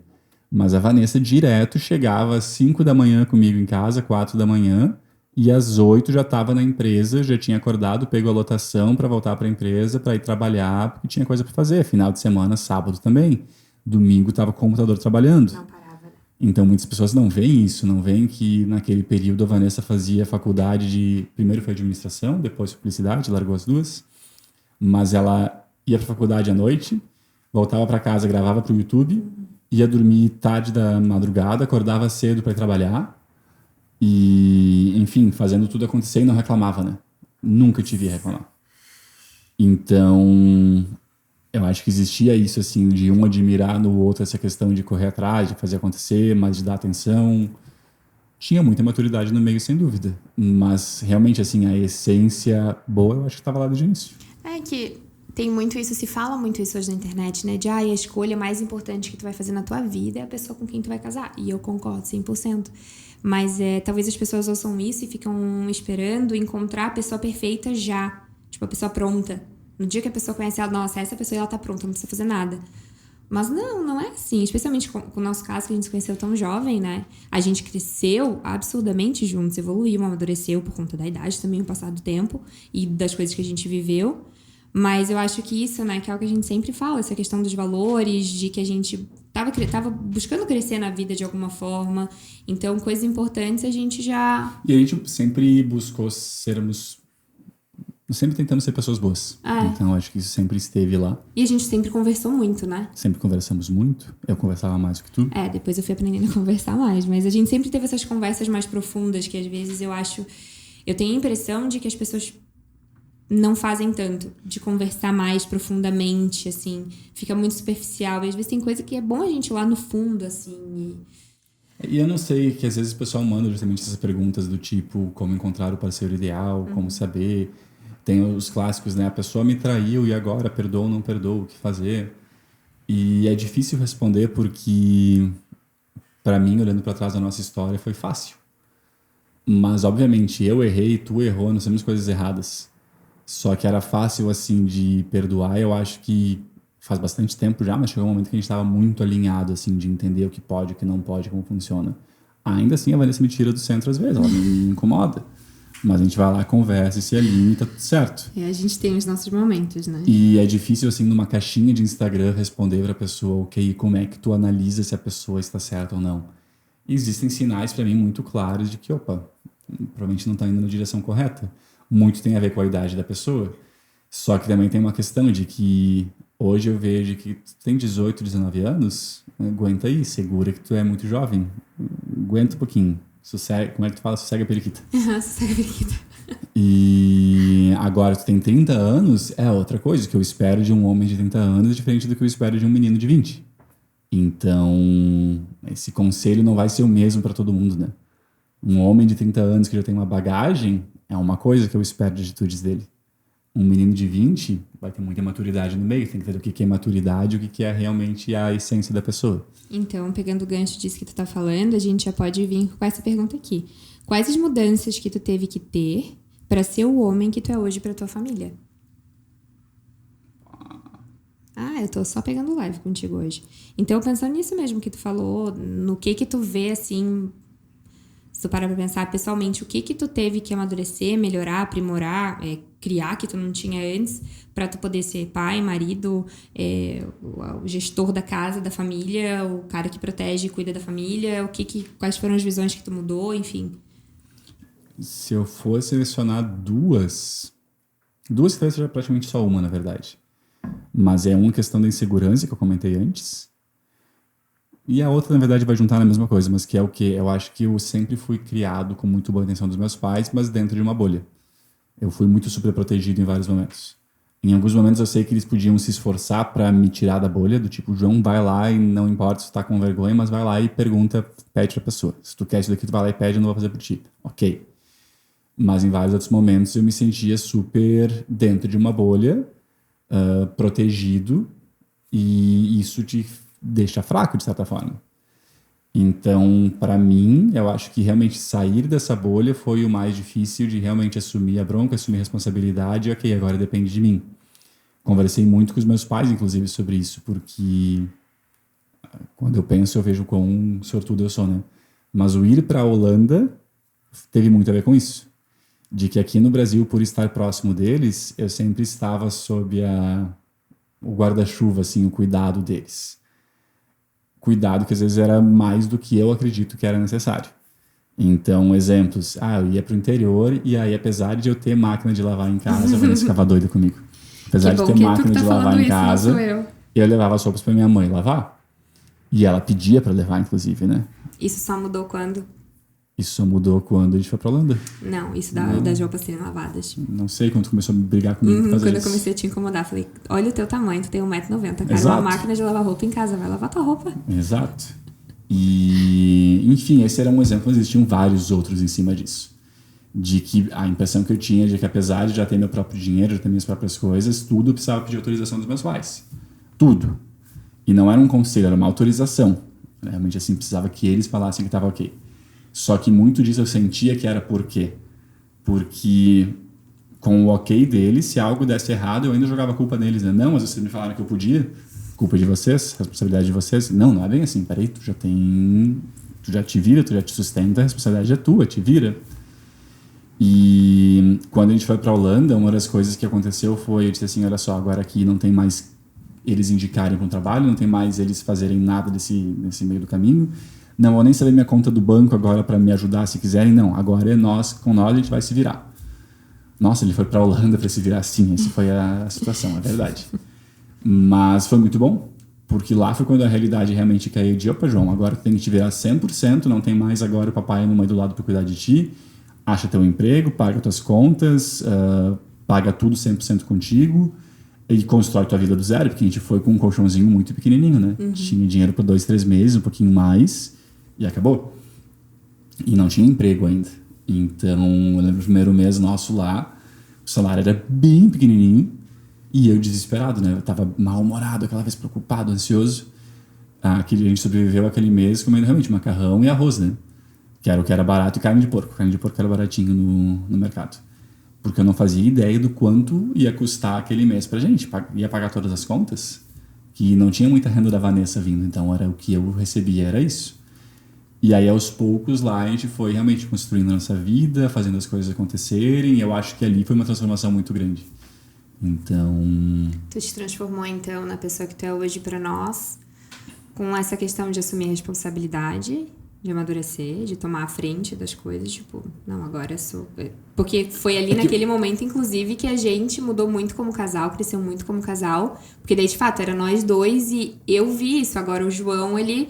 mas a Vanessa direto chegava às 5 da manhã comigo em casa, 4 da manhã, e às 8 já estava na empresa, já tinha acordado, pegou a lotação para voltar para a empresa, para ir trabalhar, porque tinha coisa para fazer. Final de semana, sábado também. Domingo estava com o computador trabalhando. Não parava. Então muitas pessoas não veem isso, não veem que naquele período a Vanessa fazia faculdade de... Primeiro foi administração, depois publicidade, largou as duas. Mas ela ia para a faculdade à noite, voltava para casa, gravava para o YouTube, ia dormir tarde da madrugada, acordava cedo para ir trabalhar. E, enfim, fazendo tudo acontecer e não reclamava, né? Nunca te via reclamar. Então, eu acho que existia isso, assim, de um admirar no outro essa questão de correr atrás, de fazer acontecer, mas de dar atenção. Tinha muita maturidade no meio, sem dúvida. Mas, realmente, assim, a essência boa, eu acho que estava lá desde o início. É que tem muito isso, se fala muito isso hoje na internet, né? De, a escolha mais importante que tu vai fazer na tua vida é a pessoa com quem tu vai casar. E eu concordo 100%. Mas talvez as pessoas ouçam isso e ficam esperando encontrar a pessoa perfeita já. Tipo, a pessoa pronta. No dia que a pessoa conhece ela, nossa, essa pessoa ela tá pronta, não precisa fazer nada. Mas não é assim. Especialmente com o nosso caso, que a gente se conheceu tão jovem, né? A gente cresceu absurdamente juntos, evoluiu, amadureceu por conta da idade também, o passar do tempo e das coisas que a gente viveu. Mas eu acho que isso, né, que é o que a gente sempre fala, essa questão dos valores, de que a gente tava buscando crescer na vida de alguma forma. Então, coisas importantes a gente já... E a gente sempre buscou sermos... Sempre tentamos ser pessoas boas. Então, acho que isso sempre esteve lá. E a gente sempre conversou muito, né? Sempre conversamos muito. Eu conversava mais do que tu. Depois eu fui aprendendo a conversar mais. Mas a gente sempre teve essas conversas mais profundas, que às vezes eu acho... Eu tenho a impressão de que as pessoas não fazem tanto, de conversar mais profundamente, assim. Fica muito superficial. E às vezes tem coisa que é bom a gente ir lá no fundo, assim. E eu não sei, que às vezes o pessoal manda justamente essas perguntas do tipo, como encontrar o parceiro ideal, como saber... Tem os clássicos, né? A pessoa me traiu e agora perdoa ou não perdoa, o que fazer? E é difícil responder porque, para mim, olhando para trás da nossa história, foi fácil. Mas, obviamente, eu errei, tu errou, nós temos coisas erradas. Só que era fácil, assim, de perdoar. Eu acho que faz bastante tempo já, mas chegou um momento que a gente estava muito alinhado, assim, de entender o que pode, o que não pode, como funciona. Ainda assim, a Vanessa me tira do centro às vezes, ela me incomoda. Mas a gente vai lá, conversa e se alinha e tá tudo certo. A gente tem os nossos momentos, né? E é difícil, assim, numa caixinha de Instagram, responder pra pessoa, ok, como é que tu analisa se a pessoa está certa ou não. E existem sinais pra mim muito claros de que, opa, provavelmente não tá indo na direção correta. Muito tem a ver com a idade da pessoa. Só que também tem uma questão de que hoje eu vejo que tu tem 18, 19 anos, aguenta aí, segura que tu é muito jovem. Aguenta um pouquinho. Sossega, como é que tu fala? Sossega a periquita. Sossega a periquita. E agora tu tem 30 anos, é outra coisa. O que eu espero de um homem de 30 anos é diferente do que eu espero de um menino de 20. Então, esse conselho não vai ser o mesmo para todo mundo, né? Um homem de 30 anos que já tem uma bagagem é uma coisa que eu espero de atitudes dele. Um menino de 20 vai ter muita maturidade no meio, tem que ver o que é maturidade e o que é realmente a essência da pessoa. Então, pegando o gancho disso que tu tá falando, a gente já pode vir com essa pergunta aqui. Quais as mudanças que tu teve que ter para ser o homem que tu é hoje pra tua família? Eu tô só pegando live contigo hoje. Então, pensando nisso mesmo que tu falou, no que tu vê, assim, se tu parar pra pensar pessoalmente, o que tu teve que amadurecer, melhorar, aprimorar, criar que tu não tinha antes, pra tu poder ser pai, marido, o gestor da casa, da família, o cara que protege e cuida da família, quais foram as visões que tu mudou, enfim. Se eu for selecionar duas que talvez seja praticamente só uma, na verdade. Mas é uma questão da insegurança que eu comentei antes. E a outra, na verdade, vai juntar na mesma coisa, mas que é o quê? Eu acho que eu sempre fui criado com muito boa intenção dos meus pais, mas dentro de uma bolha. Eu fui muito super protegido em vários momentos. Em alguns momentos eu sei que eles podiam se esforçar para me tirar da bolha, do tipo, João, vai lá e não importa se tu tá com vergonha, mas vai lá e pergunta, pede pra pessoa. Se tu quer isso daqui, tu vai lá e pede, eu não vou fazer por ti. Ok. Mas em vários outros momentos eu me sentia super dentro de uma bolha, protegido, e isso te deixa fraco, de certa forma. Então, para mim, eu acho que realmente sair dessa bolha foi o mais difícil, de realmente assumir a bronca, assumir a responsabilidade, ok, agora depende de mim. Conversei muito com os meus pais, inclusive, sobre isso, porque quando eu penso, eu vejo quão sortudo eu sou, né? Mas o ir para a Holanda teve muito a ver com isso. De que aqui no Brasil, por estar próximo deles, eu sempre estava sob o guarda-chuva, assim, o cuidado deles. Cuidado que às vezes era mais do que eu acredito que era necessário. Então, exemplos. Eu ia pro interior e aí, apesar de eu ter máquina de lavar em casa, a Vanessa ficava doida comigo. Apesar de ter máquina de lavar em casa, eu levava as roupas pra minha mãe lavar. E ela pedia pra levar, inclusive, né? Isso só mudou quando? Isso só mudou quando a gente foi pra Holanda. Não, isso das roupas serem lavadas. Não sei quando tu começou a brigar comigo por causa quando disso. eu comecei a te incomodar, falei, olha o teu tamanho, tu tem 1,90 m, cara. Exato. Uma máquina de lavar roupa em casa, vai lavar tua roupa. Exato. E, enfim, esse era um exemplo, mas existiam vários outros em cima disso. De que a impressão que eu tinha de que apesar de já ter meu próprio dinheiro, já ter minhas próprias coisas, tudo precisava pedir autorização dos meus pais. Tudo. E não era um conselho, era uma autorização. Realmente, assim, precisava que eles falassem que estava ok. Só que muito disso eu sentia que era por quê? Porque com o ok deles, se algo desse errado, eu ainda jogava a culpa neles, né? Não, mas vocês me falaram que eu podia. Culpa de vocês, responsabilidade de vocês. Não é bem assim. Peraí, tu já te vira, tu já te sustenta, a responsabilidade é tua, te vira. E quando a gente foi pra Holanda, uma das coisas que aconteceu foi, eu disse assim, olha só, agora aqui não tem mais eles indicarem para um trabalho, não tem mais eles fazerem nada nesse meio do caminho. Não vou nem saber minha conta do banco agora para me ajudar se quiserem. Não, agora é com nós a gente vai se virar. Nossa, ele foi para a Holanda para se virar assim. Essa foi a situação, é verdade. Mas foi muito bom, porque lá foi quando a realidade realmente caiu de, opa, João, agora tu tem que te virar 100%, não tem mais agora o papai e a mamãe do lado para cuidar de ti. Acha teu emprego, paga tuas contas, paga tudo 100% contigo e constrói tua vida do zero, porque a gente foi com um colchãozinho muito pequenininho, né? Uhum. Tinha dinheiro para 2, 3 meses, um pouquinho mais. E acabou. E não tinha emprego ainda. Então, eu lembro do primeiro mês nosso lá, o salário era bem pequenininho e eu desesperado, né? Eu tava mal-humorado, aquela vez preocupado, ansioso. A gente sobreviveu aquele mês comendo realmente macarrão e arroz, né? Que era o que era barato, e carne de porco. Carne de porco era baratinho no mercado. Porque eu não fazia ideia do quanto ia custar aquele mês pra gente. Ia pagar todas as contas. que não tinha muita renda da Vanessa vindo, então era o que eu recebia, era isso. E aí, aos poucos, lá a gente foi realmente construindo a nossa vida, fazendo as coisas acontecerem, e eu acho que ali foi uma transformação muito grande. Então... Tu te transformou, então, na pessoa que tu é hoje pra nós, com essa questão de assumir responsabilidade, de amadurecer, de tomar a frente das coisas, tipo, não, agora eu sou... Porque foi ali naquele momento, inclusive, que a gente mudou muito como casal, cresceu muito como casal, porque daí, de fato, era nós dois e eu vi isso. Agora o João, ele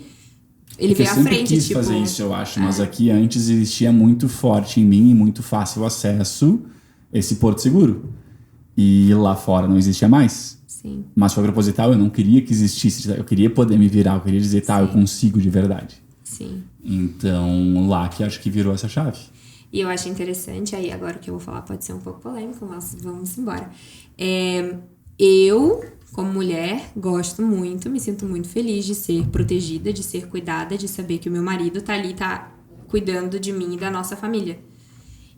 veio à frente, quis tipo... fazer isso, eu acho, mas aqui antes existia muito forte em mim e muito fácil acesso esse porto seguro. E lá fora não existia mais. Sim. Mas foi proposital, eu não queria que existisse, eu queria poder me virar, eu queria dizer, tá, eu consigo de verdade. Sim. Então, lá que acho que virou essa chave. E eu acho interessante, aí agora o que eu vou falar pode ser um pouco polêmico, mas vamos embora. Eu, como mulher, gosto muito, me sinto muito feliz de ser protegida, de ser cuidada, de saber que o meu marido tá ali, tá cuidando de mim e da nossa família.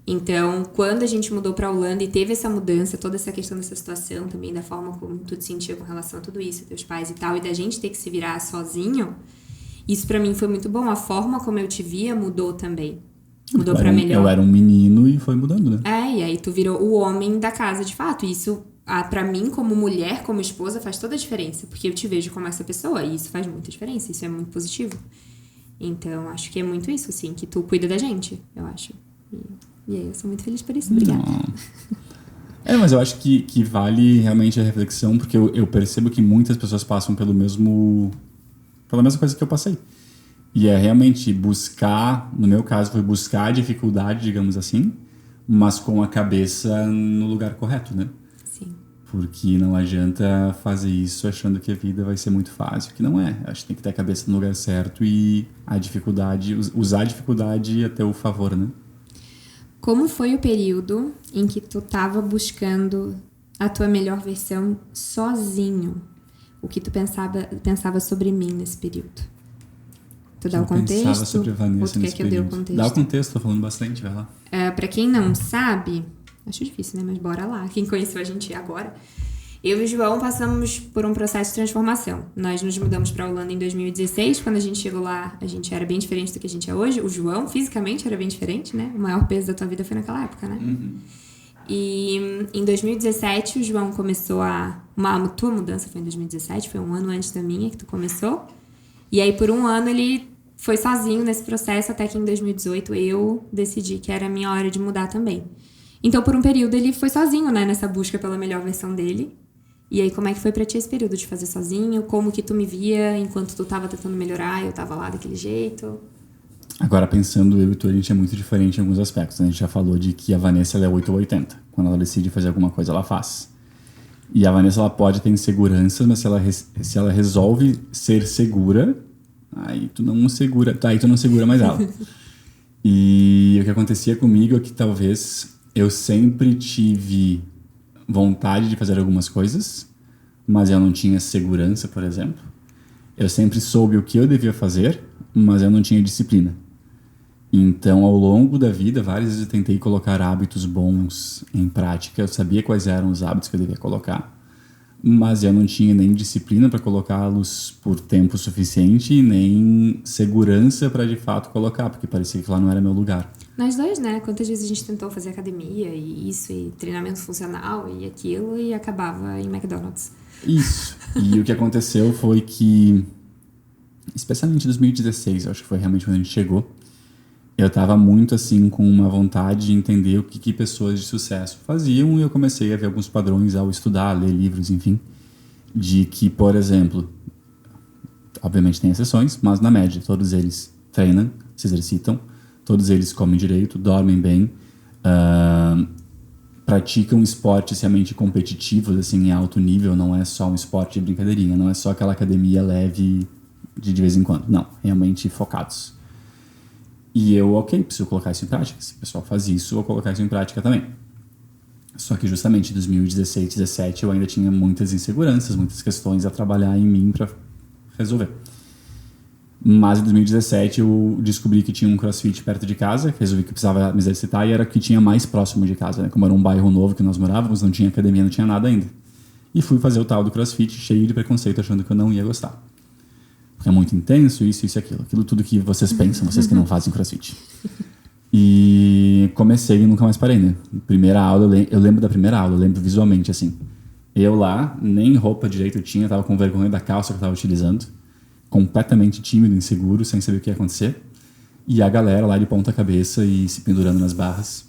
Então, quando a gente mudou pra Holanda e teve essa mudança, toda essa questão dessa situação também, da forma como tu te sentia com relação a tudo isso, teus pais e tal, e da gente ter que se virar sozinho, isso pra mim foi muito bom. A forma como eu te via mudou também. Mudou pra melhor. Eu era um menino e foi mudando, né? E aí tu virou o homem da casa, de fato. E isso, pra mim, como mulher, como esposa, faz toda a diferença. Porque eu te vejo como essa pessoa e isso faz muita diferença. Isso é muito positivo. Então, acho que é muito isso, assim, que tu cuida da gente, eu acho. E aí, eu sou muito feliz por isso. Obrigada. Mas eu acho que vale realmente a reflexão, porque eu percebo que muitas pessoas passam pela mesma coisa que eu passei. E é realmente buscar, no meu caso, foi buscar a dificuldade, digamos assim, mas com a cabeça no lugar correto, né? Sim. Porque não adianta fazer isso achando que a vida vai ser muito fácil, que não é. Acho que tem que ter a cabeça no lugar certo e a dificuldade, usar a dificuldade a teu favor, né? Como foi o período em que tu tava buscando a tua melhor versão sozinho? O que tu pensava sobre mim nesse período? Tu dá o contexto? Pensava sobre a Vanessa ou tu quer que eu dê o contexto? Dá o contexto, tô falando bastante, vai lá. Pra quem não sabe, acho difícil, né? Mas bora lá. Quem conheceu a gente agora. Eu e o João passamos por um processo de transformação. Nós nos mudamos pra Holanda em 2016. Quando a gente chegou lá, a gente era bem diferente do que a gente é hoje. O João, fisicamente, era bem diferente, né? O maior peso da tua vida foi naquela época, né? Uhum. E em 2017, o João começou a tua mudança foi em 2017, foi um ano antes da minha que tu começou. E aí, por um ano, ele foi sozinho nesse processo, até que em 2018 eu decidi que era a minha hora de mudar também. Então, por um período, ele foi sozinho, né, nessa busca pela melhor versão dele. E aí, como é que foi pra ti esse período de fazer sozinho? Como que tu me via enquanto tu tava tentando melhorar e eu tava lá daquele jeito? Agora, pensando eu e tu, a gente é muito diferente em alguns aspectos. A gente já falou de que a Vanessa ela é 8 ou 80. Quando ela decide fazer alguma coisa, ela faz. E a Vanessa, ela pode ter inseguranças, mas se ela resolve ser segura, aí tu não segura mais ela. E o que acontecia comigo é que talvez eu sempre tive vontade de fazer algumas coisas, mas eu não tinha segurança, por exemplo. Eu sempre soube o que eu devia fazer, mas eu não tinha disciplina. Então, ao longo da vida, várias vezes eu tentei colocar hábitos bons em prática. Eu sabia quais eram os hábitos que eu devia colocar, mas eu não tinha nem disciplina para colocá-los por tempo suficiente, nem segurança para de fato colocar, porque parecia que lá não era meu lugar. Nós dois, né? Quantas vezes a gente tentou fazer academia e isso, e treinamento funcional e aquilo, e acabava em McDonald's. Isso. E o que aconteceu foi que, especialmente em 2016, eu acho que foi realmente quando a gente chegou, eu tava muito assim com uma vontade de entender o que pessoas de sucesso faziam, e eu comecei a ver alguns padrões ao estudar, ler livros, enfim, de que, por exemplo, obviamente tem exceções, mas na média todos eles treinam, se exercitam, todos eles comem direito, dormem bem, praticam esportes realmente competitivos, assim, em alto nível. Não é só um esporte de brincadeirinha, não é só aquela academia leve de vez em quando, não, realmente focados. E eu, preciso colocar isso em prática. Se o pessoal faz isso, eu vou colocar isso em prática também. Só que justamente em 2016, 2017, eu ainda tinha muitas inseguranças, muitas questões a trabalhar em mim para resolver. Mas em 2017 eu descobri que tinha um CrossFit perto de casa, resolvi que eu precisava me exercitar, e era o que tinha mais próximo de casa, né? Como era um bairro novo que nós morávamos, não tinha academia, não tinha nada ainda. E fui fazer o tal do CrossFit cheio de preconceito, achando que eu não ia gostar. Porque é muito intenso, isso e aquilo. Aquilo tudo que vocês pensam, vocês que não fazem CrossFit. E comecei e nunca mais parei, né? Primeira aula, eu lembro da primeira aula, eu lembro visualmente, assim. Eu lá, nem roupa direito eu tinha, tava com vergonha da calça que eu tava utilizando. Completamente tímido, inseguro, sem saber o que ia acontecer. E a galera lá de ponta cabeça e se pendurando nas barras.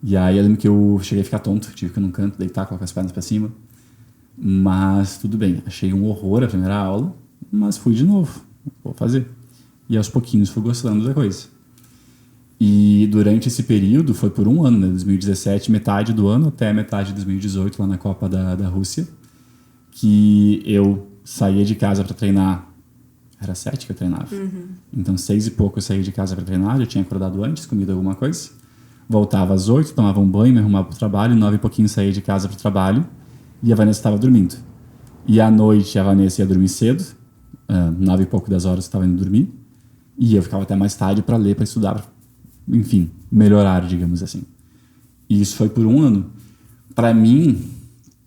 E aí eu lembro que eu cheguei a ficar tonto, tive que ir num canto, deitar, colocar as pernas pra cima. Mas tudo bem, achei um horror a primeira aula, mas fui de novo, vou fazer. E aos pouquinhos fui gostando da coisa. E durante esse período, foi por um ano, né, 2017, metade do ano até metade de 2018, lá na Copa da Rússia, que eu saía de casa para treinar, era 7 que eu treinava. Então 6 e pouco eu saía de casa para treinar, já tinha acordado antes, comido alguma coisa. Voltava às 8, tomava um banho, me arrumava para o trabalho, 9 e pouquinho saía de casa para o trabalho, e a Vanessa estava dormindo. E à noite a Vanessa ia dormir cedo, 9 e pouco das horas eu estava indo dormir, e eu ficava até mais tarde para ler, para estudar, enfim, melhorar, digamos assim. E isso foi por um ano. Para mim,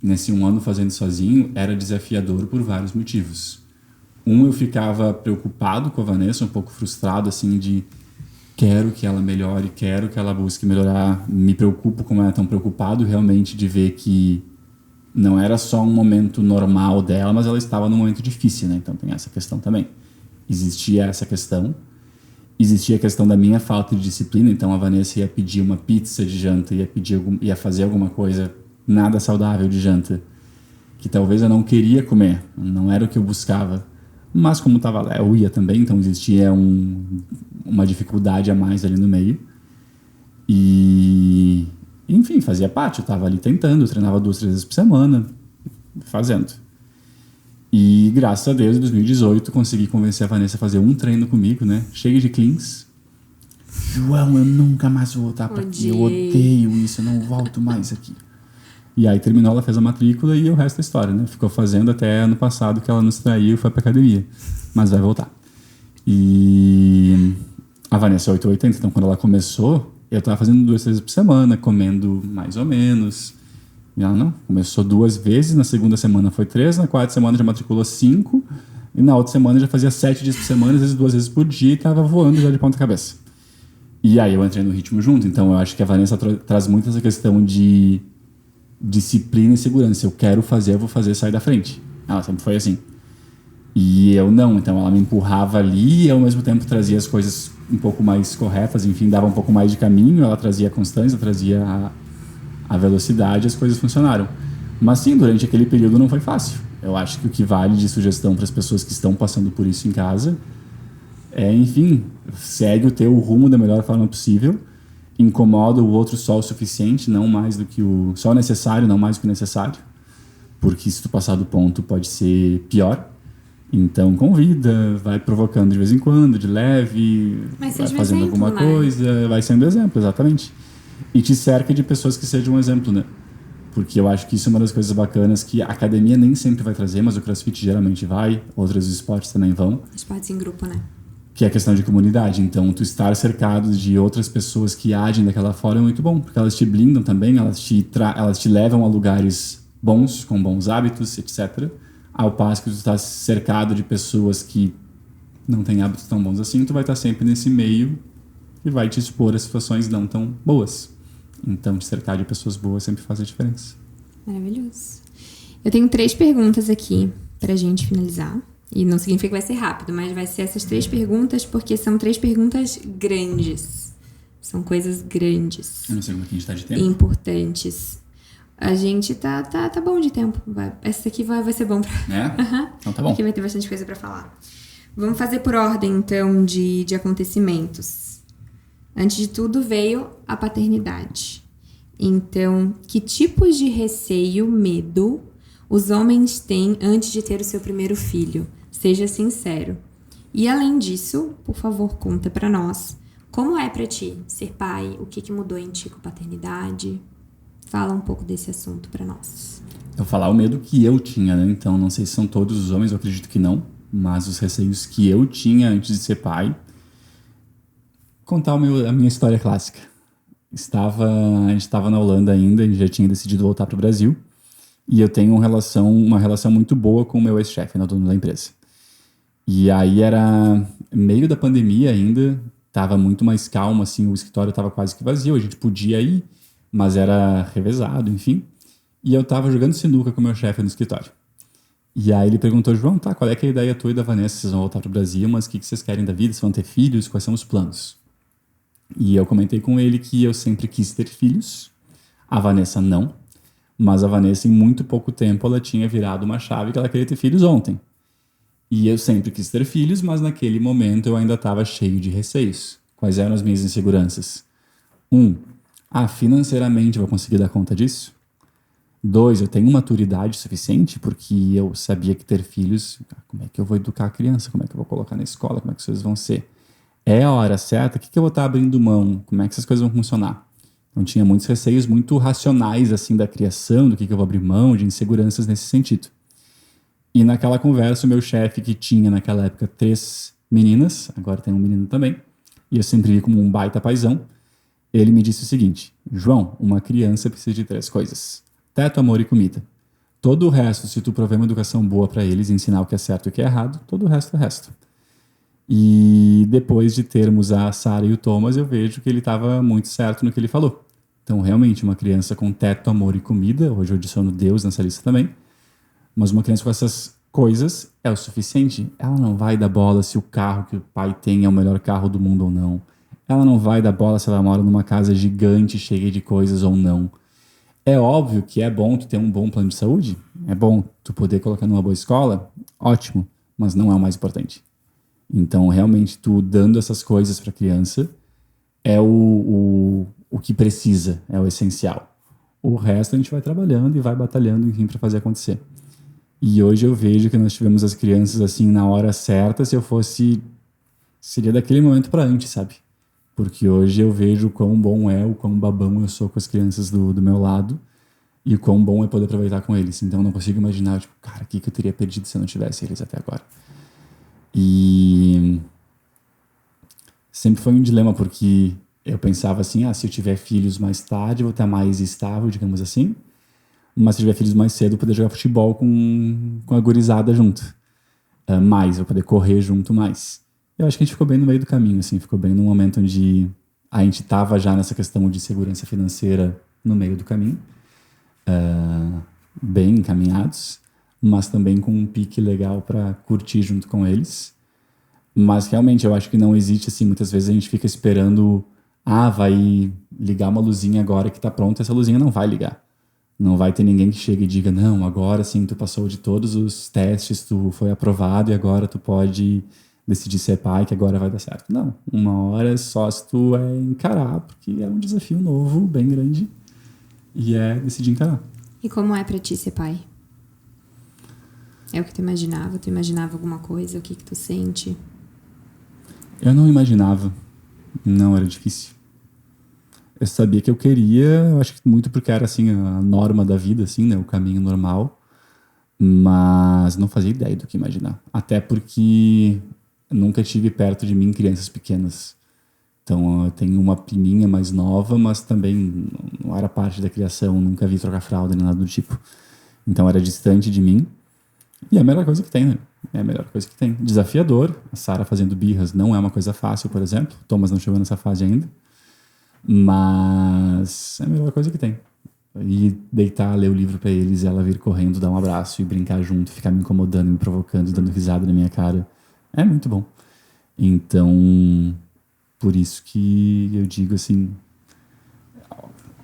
nesse um ano fazendo sozinho, era desafiador por vários motivos. Eu ficava preocupado com a Vanessa, um pouco frustrado, assim, de quero que ela melhore, quero que ela busque melhorar. Me preocupo como ela é tão preocupado realmente de ver que não era só um momento normal dela, mas ela estava num momento difícil, né? Então tem essa questão também. Existia essa questão. Existia a questão da minha falta de disciplina, então a Vanessa ia pedir uma pizza de janta, ia fazer alguma coisa nada saudável de janta, que talvez eu não queria comer, não era o que eu buscava. Mas como estava lá, eu ia também, então existia uma dificuldade a mais ali no meio. E, enfim, fazia parte, eu estava ali tentando, eu treinava 2, 3 vezes por semana, fazendo. E graças a Deus, em 2018, consegui convencer a Vanessa a fazer um treino comigo, né? Cheio de cleans. João, eu nunca mais vou voltar pra aqui. Eu odeio isso, eu não volto mais aqui. E aí terminou, ela fez a matrícula e o resto é história, né? Ficou fazendo até ano passado que ela nos traiu e foi pra academia. Mas vai voltar. E a Vanessa é 880, então quando ela começou, eu tava fazendo 2, 3 vezes por semana, comendo mais ou menos. E ela não, começou 2 vezes, na segunda semana foi 3, na quarta semana já matriculou 5, e na outra semana já fazia 7 dias por semana, às vezes 2 vezes por dia, e tava voando já de ponta cabeça. E aí eu entrei no ritmo junto, então eu acho que a Vanessa traz muito essa questão de disciplina e segurança. Eu quero fazer, eu vou fazer, sair da frente. Ela sempre foi assim. E eu não, então ela me empurrava ali e ao mesmo tempo trazia as coisas um pouco mais corretas, enfim, dava um pouco mais de caminho, ela trazia a constância, trazia a velocidade, as coisas funcionaram. Mas sim, durante aquele período não foi fácil. Eu acho que o que vale de sugestão para as pessoas que estão passando por isso em casa é, enfim, segue o teu rumo da melhor forma possível, incomoda o outro só o suficiente, não mais do que só o necessário, não mais do que o necessário, porque se tu passar do ponto pode ser pior. Então convida, vai provocando de vez em quando, de leve, vai fazendo exemplo, alguma coisa, vai sendo exemplo, exatamente. E te cerca de pessoas que sejam um exemplo, né? Porque eu acho que isso é uma das coisas bacanas que a academia nem sempre vai trazer, mas o CrossFit geralmente vai, outros esportes também vão. Esportes em grupo, né? Que é a questão de comunidade. Então, tu estar cercado de outras pessoas que agem daquela forma é muito bom, porque elas te blindam também, elas te levam a lugares bons, com bons hábitos, etc. Ao passo que tu está cercado de pessoas que não têm hábitos tão bons assim, tu vai estar sempre nesse meio e vai te expor a situações não tão boas. Então, te cercar de pessoas boas sempre faz a diferença. Maravilhoso. Eu tenho 3 perguntas aqui pra gente finalizar. E não significa que vai ser rápido, mas vai ser essas 3 perguntas porque são 3 perguntas grandes. São coisas grandes. Eu não sei como que a gente tá de tempo. Importantes. A gente tá bom de tempo. Essa aqui vai ser bom pra... Então tá bom. Aqui vai ter bastante coisa pra falar. Vamos fazer por ordem, então, de acontecimentos. Antes de tudo veio a paternidade. Então, que tipos de receio, medo os homens têm antes de ter o seu primeiro filho? Seja sincero. E além disso, por favor, conta pra nós. Como é pra ti ser pai? O que mudou em ti com a paternidade? Fala um pouco desse assunto pra nós. Eu vou falar o medo que eu tinha, né? Então, não sei se são todos os homens, eu acredito que não. Mas os receios que eu tinha antes de ser pai. Contar a minha história clássica. A gente estava na Holanda ainda, a gente já tinha decidido voltar pro Brasil. E eu tenho uma relação muito boa com o meu ex-chefe, né, o dono da empresa. E aí era meio da pandemia ainda, tava muito mais calmo, assim, o escritório tava quase que vazio, a gente podia ir, mas era revezado, enfim. E eu tava jogando sinuca com o meu chefe no escritório. E aí ele perguntou, João, tá, qual é que é a ideia tua e da Vanessa? Vocês vão voltar pro Brasil, mas o que vocês querem da vida? Vocês vão ter filhos? Quais são os planos? E eu comentei com ele que eu sempre quis ter filhos, a Vanessa não, mas a Vanessa em muito pouco tempo ela tinha virado uma chave que ela queria ter filhos ontem. E eu sempre quis ter filhos, mas naquele momento eu ainda estava cheio de receios. Quais eram as minhas inseguranças? 1. Financeiramente eu vou conseguir dar conta disso? 2. Eu tenho maturidade suficiente, porque eu sabia que ter filhos, como é que eu vou educar a criança? Como é que eu vou colocar na escola? Como é que as coisas vão ser? É a hora certa? O que eu vou estar abrindo mão? Como é que essas coisas vão funcionar? Então tinha muitos receios muito racionais assim da criação, do que eu vou abrir mão, de inseguranças nesse sentido. E naquela conversa, o meu chefe, que tinha naquela época 3 meninas, agora tem um menino também, e eu sempre vi como um baita paizão, ele me disse o seguinte: João, uma criança precisa de 3 coisas: teto, amor e comida. Todo o resto, se tu prover uma educação boa para eles, ensinar o que é certo e o que é errado, todo o resto é resto. E depois de termos a Sara e o Thomas, eu vejo que ele estava muito certo no que ele falou. Então, realmente, uma criança com teto, amor e comida, hoje eu adiciono Deus nessa lista também, mas uma criança com essas coisas é o suficiente. Ela não vai dar bola se o carro que o pai tem é o melhor carro do mundo ou não. Ela não vai dar bola se ela mora numa casa gigante, cheia de coisas ou não. É óbvio que é bom tu ter um bom plano de saúde. É bom tu poder colocar numa boa escola. Ótimo, mas não é o mais importante. Então, realmente, tu dando essas coisas para a criança é o que precisa, é o essencial. O resto a gente vai trabalhando e vai batalhando, enfim, para fazer acontecer. E hoje eu vejo que nós tivemos as crianças assim na hora certa. Se eu fosse, seria daquele momento para antes, sabe? Porque hoje eu vejo o quão bom é, o quão babão eu sou com as crianças do meu lado e o quão bom é poder aproveitar com eles. Então eu não consigo imaginar, tipo, cara, o que eu teria perdido se eu não tivesse eles até agora. E sempre foi um dilema, porque eu pensava assim, se eu tiver filhos mais tarde, eu vou estar mais estável, digamos assim. Mas se eu tiver filhos mais cedo, eu vou poder jogar futebol com a gurizada junto. Mais, vou poder correr junto mais. Eu acho que a gente ficou bem no meio do caminho, assim. Ficou bem num momento onde a gente estava já nessa questão de segurança financeira no meio do caminho. Bem encaminhados, mas também com um pique legal para curtir junto com eles. Mas realmente eu acho que não existe assim, muitas vezes a gente fica esperando, vai ligar uma luzinha agora que tá pronta, essa luzinha não vai ligar. Não vai ter ninguém que chegue e diga, não, agora sim tu passou de todos os testes, tu foi aprovado e agora tu pode decidir ser pai, que agora vai dar certo. Não, uma hora só se tu encarar, porque é um desafio novo, bem grande, e é decidir encarar. E como é pra ti ser pai? É o que tu imaginava? Tu imaginava alguma coisa? O que tu sente? Eu não imaginava. Não, era difícil. Eu sabia que eu queria, eu acho que muito porque era assim a norma da vida, assim, né, o caminho normal, mas não fazia ideia do que imaginar. Até porque nunca tive perto de mim crianças pequenas. Então eu tenho uma priminha mais nova, mas também não era parte da criação, nunca vi trocar fralda nem nada do tipo. Então era distante de mim. E é a melhor coisa que tem, né? É a melhor coisa que tem. Desafiador. A Sara fazendo birras não é uma coisa fácil, por exemplo. O Thomas não chegou nessa fase ainda. Mas é a melhor coisa que tem. E deitar, ler o livro pra eles, ela vir correndo, dar um abraço e brincar junto, ficar me incomodando, me provocando, dando risada na minha cara. É muito bom. Então, por isso que eu digo assim,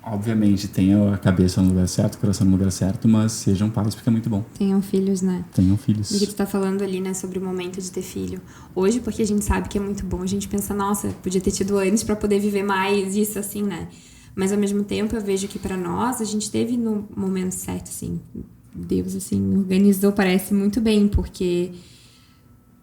obviamente tenha a cabeça no lugar certo, o coração no lugar certo, mas sejam pais porque é muito bom. Tenham filhos, né? Tenham filhos. E que tu tá falando ali, né, sobre o momento de ter filho. Hoje, porque a gente sabe que é muito bom, a gente pensa, nossa, podia ter tido antes pra poder viver mais, isso assim, né? Mas ao mesmo tempo eu vejo que pra nós, a gente teve no momento certo, assim. Deus, assim, organizou, parece muito bem, porque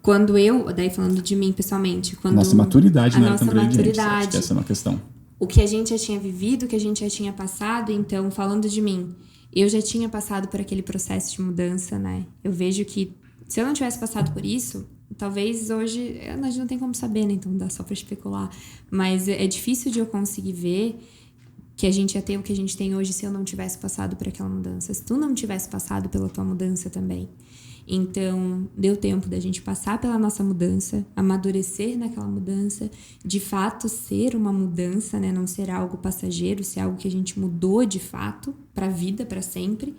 quando daí falando de mim pessoalmente, quando Nossa maturidade não era tão grande, maturidade, acho que essa é uma questão. O que a gente já tinha vivido, o que a gente já tinha passado, então, falando de mim, eu já tinha passado por aquele processo de mudança, né? Eu vejo que se eu não tivesse passado por isso, talvez hoje, a gente não tem como saber, né? Então dá só pra especular. Mas é difícil de eu conseguir ver que a gente ia ter o que a gente tem hoje se eu não tivesse passado por aquela mudança. Se tu não tivesse passado pela tua mudança também. Então, deu tempo da gente passar pela nossa mudança, amadurecer naquela mudança, de fato ser uma mudança, né? Não ser algo passageiro, ser algo que a gente mudou de fato para a vida, para sempre.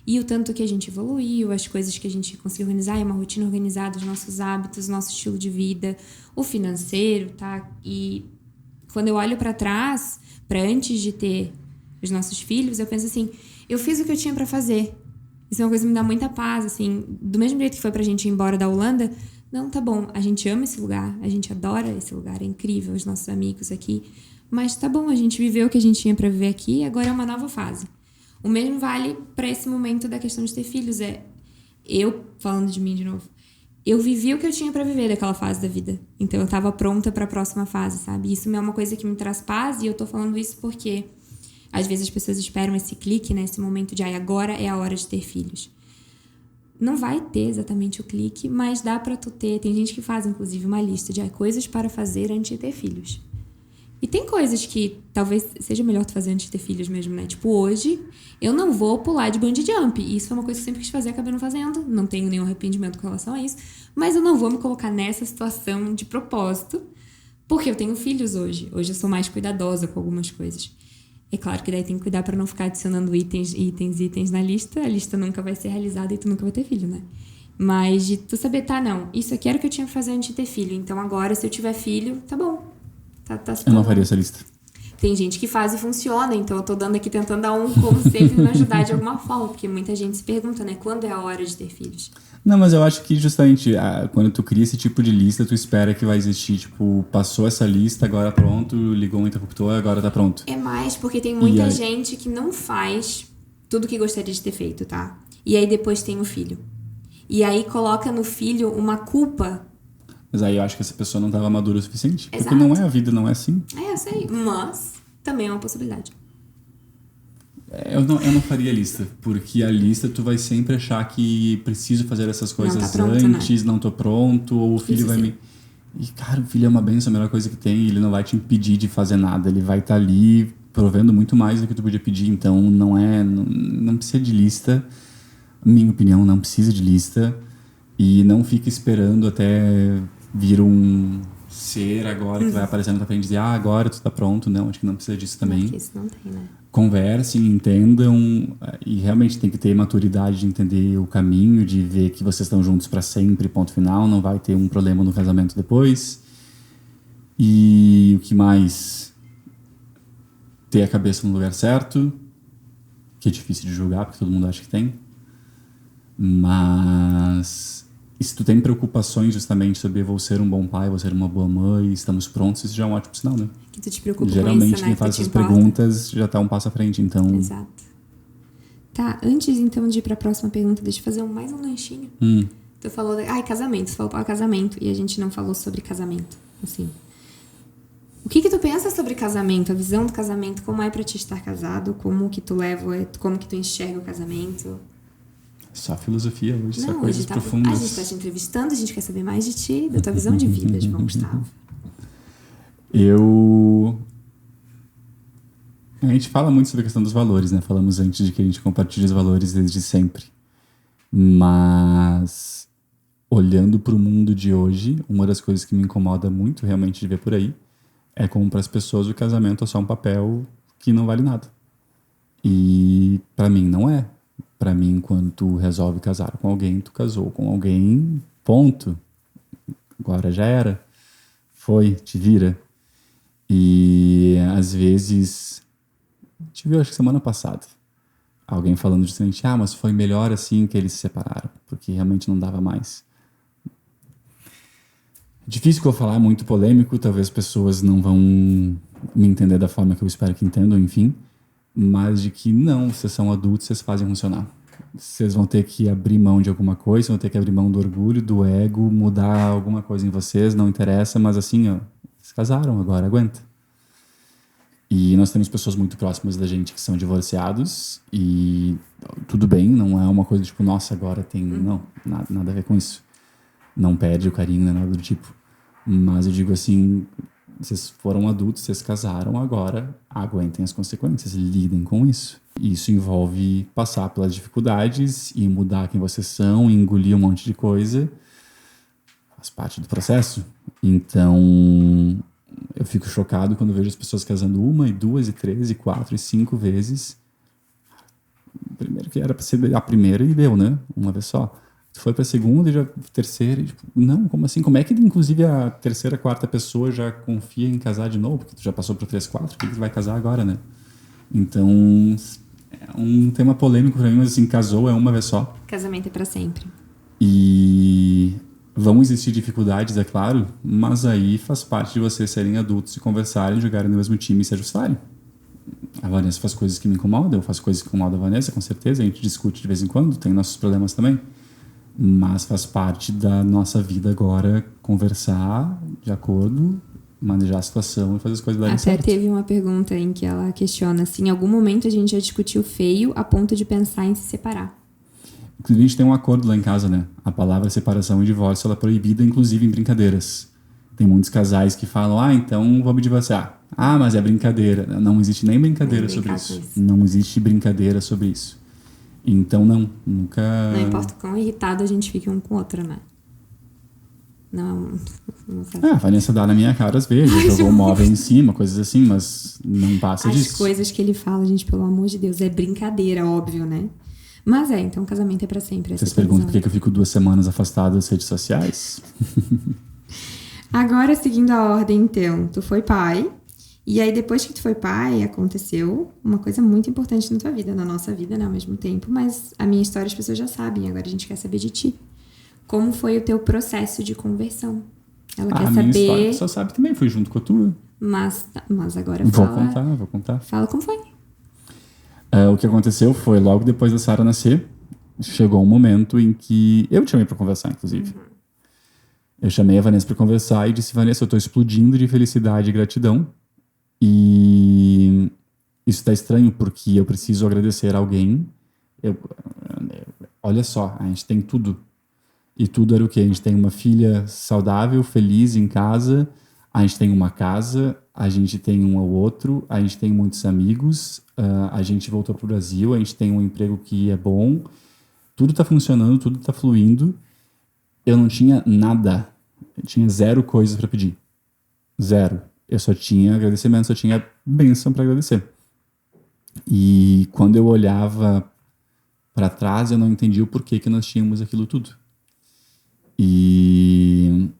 E o tanto que a gente evoluiu, as coisas que a gente conseguiu organizar, uma rotina organizada, os nossos hábitos, nosso estilo de vida, o financeiro, tá? E quando eu olho para trás, para antes de ter os nossos filhos, eu penso assim, eu fiz o que eu tinha para fazer. Isso é uma coisa que me dá muita paz, assim. Do mesmo jeito que foi pra gente ir embora da Holanda, não, tá bom, a gente ama esse lugar, a gente adora esse lugar, é incrível, os nossos amigos aqui. Mas tá bom, a gente viveu o que a gente tinha pra viver aqui, agora é uma nova fase. O mesmo vale pra esse momento da questão de ter filhos. Eu, falando de mim de novo, eu vivi o que eu tinha pra viver daquela fase da vida. Então eu tava pronta pra próxima fase, sabe? Isso é uma coisa que me traz paz e eu tô falando isso porque às vezes as pessoas esperam esse clique, né? Esse momento de agora é a hora de ter filhos. Não vai ter exatamente o clique, mas dá pra tu ter. Tem gente que faz, inclusive, uma lista de coisas para fazer antes de ter filhos. E tem coisas que talvez seja melhor tu fazer antes de ter filhos mesmo, né? Tipo, hoje eu não vou pular de bungee jump. Isso é uma coisa que eu sempre quis fazer, acabei não fazendo. Não tenho nenhum arrependimento com relação a isso. Mas eu não vou me colocar nessa situação de propósito, porque eu tenho filhos hoje. Hoje eu sou mais cuidadosa com algumas coisas. É claro que daí tem que cuidar para não ficar adicionando itens na lista. A lista nunca vai ser realizada e tu nunca vai ter filho, né? Mas de tu saber, tá, não, isso aqui era o que eu tinha que fazer antes de ter filho. Então agora, se eu tiver filho, tá bom. Tá eu não faria essa lista. Tem gente que faz e funciona, então eu tô dando aqui, tentando dar um conselho e me ajudar de alguma forma. Porque muita gente se pergunta, né? Quando é a hora de ter filhos? Não, mas eu acho que justamente quando tu cria esse tipo de lista, tu espera que vai existir, tipo, passou essa lista, agora pronto, ligou um interruptor, agora tá pronto. É mais porque tem muita gente que não faz tudo que gostaria de ter feito, tá? E aí depois tem o filho. E aí coloca no filho uma culpa. Mas aí eu acho que essa pessoa não estava madura o suficiente. Exato. Porque não é a vida, não é assim. É, eu sei. Mas também é uma possibilidade. Eu não faria lista, porque a lista tu vai sempre achar que preciso fazer essas coisas tá pronto, antes, né? Não tô pronto, ou o filho isso vai me... E, cara, o filho é uma benção, a melhor coisa que tem, ele não vai te impedir de fazer nada, ele vai estar ali provendo muito mais do que tu podia pedir, então não precisa de lista, minha opinião, não precisa de lista, e não fica esperando até vir um ser agora que vai aparecer na tua frente e dizer, agora tu tá pronto, não, acho que não precisa disso também. Porque isso não tem, né? Conversem, entendam, e realmente tem que ter maturidade de entender o caminho, de ver que vocês estão juntos para sempre, ponto final, não vai ter um problema no casamento depois. E o que mais? Ter a cabeça no lugar certo, que é difícil de julgar, porque todo mundo acha que tem. Mas e se tu tem preocupações justamente sobre vou ser um bom pai, vou ser uma boa mãe, estamos prontos, isso já é um ótimo sinal, né? Que tu te preocupa geralmente com isso, né? quem faz essas perguntas já tá um passo à frente, então... Exato. Tá, antes então de ir pra próxima pergunta, deixa eu fazer mais um lanchinho. Tu falou... casamento. Tu falou para casamento e a gente não falou sobre casamento, assim. O que tu pensa sobre casamento? A visão do casamento, como é pra ti estar casado? Como que tu leva, como que tu enxerga o casamento? Só filosofia hoje, não, só coisas profundas. A gente tá te entrevistando, a gente quer saber mais de ti, da tua visão de vida, João Gustavo. A gente fala muito sobre a questão dos valores, né? Falamos antes de que a gente compartilha os valores desde sempre. Mas, olhando para o mundo de hoje, uma das coisas que me incomoda muito realmente de ver por aí é como para as pessoas o casamento é só um papel que não vale nada. E para mim não é. Para mim, quando tu resolve casar com alguém, tu casou com alguém, ponto. Agora já era. Foi, te vira. E às vezes, te viu acho que semana passada, alguém falando justamente, mas foi melhor assim que eles se separaram, porque realmente não dava mais. Difícil que eu falar, é muito polêmico, talvez pessoas não vão me entender da forma que eu espero que entendam, enfim, mas de que não, vocês são adultos, vocês fazem funcionar. Vocês vão ter que abrir mão de alguma coisa, vão ter que abrir mão do orgulho, do ego, mudar alguma coisa em vocês, não interessa, mas assim, vocês casaram, agora aguenta. E nós temos pessoas muito próximas da gente que são divorciados e tudo bem, não é uma coisa tipo, nossa, agora tem... Não, nada a ver com isso. Não perde o carinho, nem nada do tipo. Mas eu digo assim, vocês foram adultos, vocês casaram, agora aguentem as consequências, lidem com isso. Isso envolve passar pelas dificuldades e mudar quem vocês são, engolir um monte de coisa. Faz parte do processo. Então, eu fico chocado quando vejo as pessoas casando 1, 2, 3, 4, 5 vezes. Primeiro que era pra ser a primeira e deu, né? Uma vez só. Tu foi pra segunda e já terceira. E, tipo, não, como assim? Como é que, inclusive, a terceira, quarta pessoa já confia em casar de novo? Porque tu já passou pro 3, 4, por que tu vai casar agora, né? Então, é um tema polêmico pra mim, mas assim, casou é uma vez só. Casamento é pra sempre. E vão existir dificuldades, é claro, mas aí faz parte de vocês serem adultos e conversarem, jogarem no mesmo time e se ajustarem. A Vanessa faz coisas que me incomodam, eu faço coisas que incomodam a Vanessa, com certeza, a gente discute de vez em quando, tem nossos problemas também, mas faz parte da nossa vida agora conversar de acordo, manejar a situação e fazer as coisas darem certo. Até teve uma pergunta em que ela questiona assim, em algum momento a gente já discutiu feio a ponto de pensar em se separar. Inclusive, a gente tem um acordo lá em casa, né? A palavra separação e divórcio ela é proibida, inclusive em brincadeiras. Tem muitos casais que falam, então vou me divorciar. Ah, mas é brincadeira. Não existe nem brincadeira sobre isso. Não existe brincadeira sobre isso. Então, nunca... Não importa o quão irritado a gente fique um com o outro, né? Não sabe. A Vanessa dá na minha cara às vezes, jogou um móvel em cima, coisas assim, mas não passa disso. As coisas que ele fala, gente, pelo amor de Deus, é brincadeira, óbvio, né? Mas então o casamento é pra sempre. Vocês perguntam por que eu fico 2 semanas afastado das redes sociais? Agora, seguindo a ordem, então, tu foi pai. E aí, depois que tu foi pai, aconteceu uma coisa muito importante na tua vida, na nossa vida, né, ao mesmo tempo. Mas a minha história as pessoas já sabem, agora a gente quer saber de ti. Como foi o teu processo de conversão? Ela quer saber... A minha história só sabe também, foi junto com a tua. Mas agora Vou contar. Fala como foi. O que aconteceu foi, logo depois da Sara nascer, chegou um momento em que... Eu te chamei pra conversar, inclusive. Uhum. Eu chamei a Vanessa pra conversar e disse, Vanessa, eu tô explodindo de felicidade e gratidão. E isso tá estranho porque eu preciso agradecer a alguém. Olha só, a gente tem tudo. E tudo era o quê? A gente tem uma filha saudável, feliz em casa, a gente tem uma casa, a gente tem um ao outro, a gente tem muitos amigos, a gente voltou pro Brasil, a gente tem um emprego que é bom, tudo tá funcionando, tudo tá fluindo. Eu não tinha nada, eu tinha 0 coisas para pedir. 0. Eu só tinha agradecimento, só tinha bênção para agradecer. E quando eu olhava para trás, eu não entendia o porquê que nós tínhamos aquilo tudo. E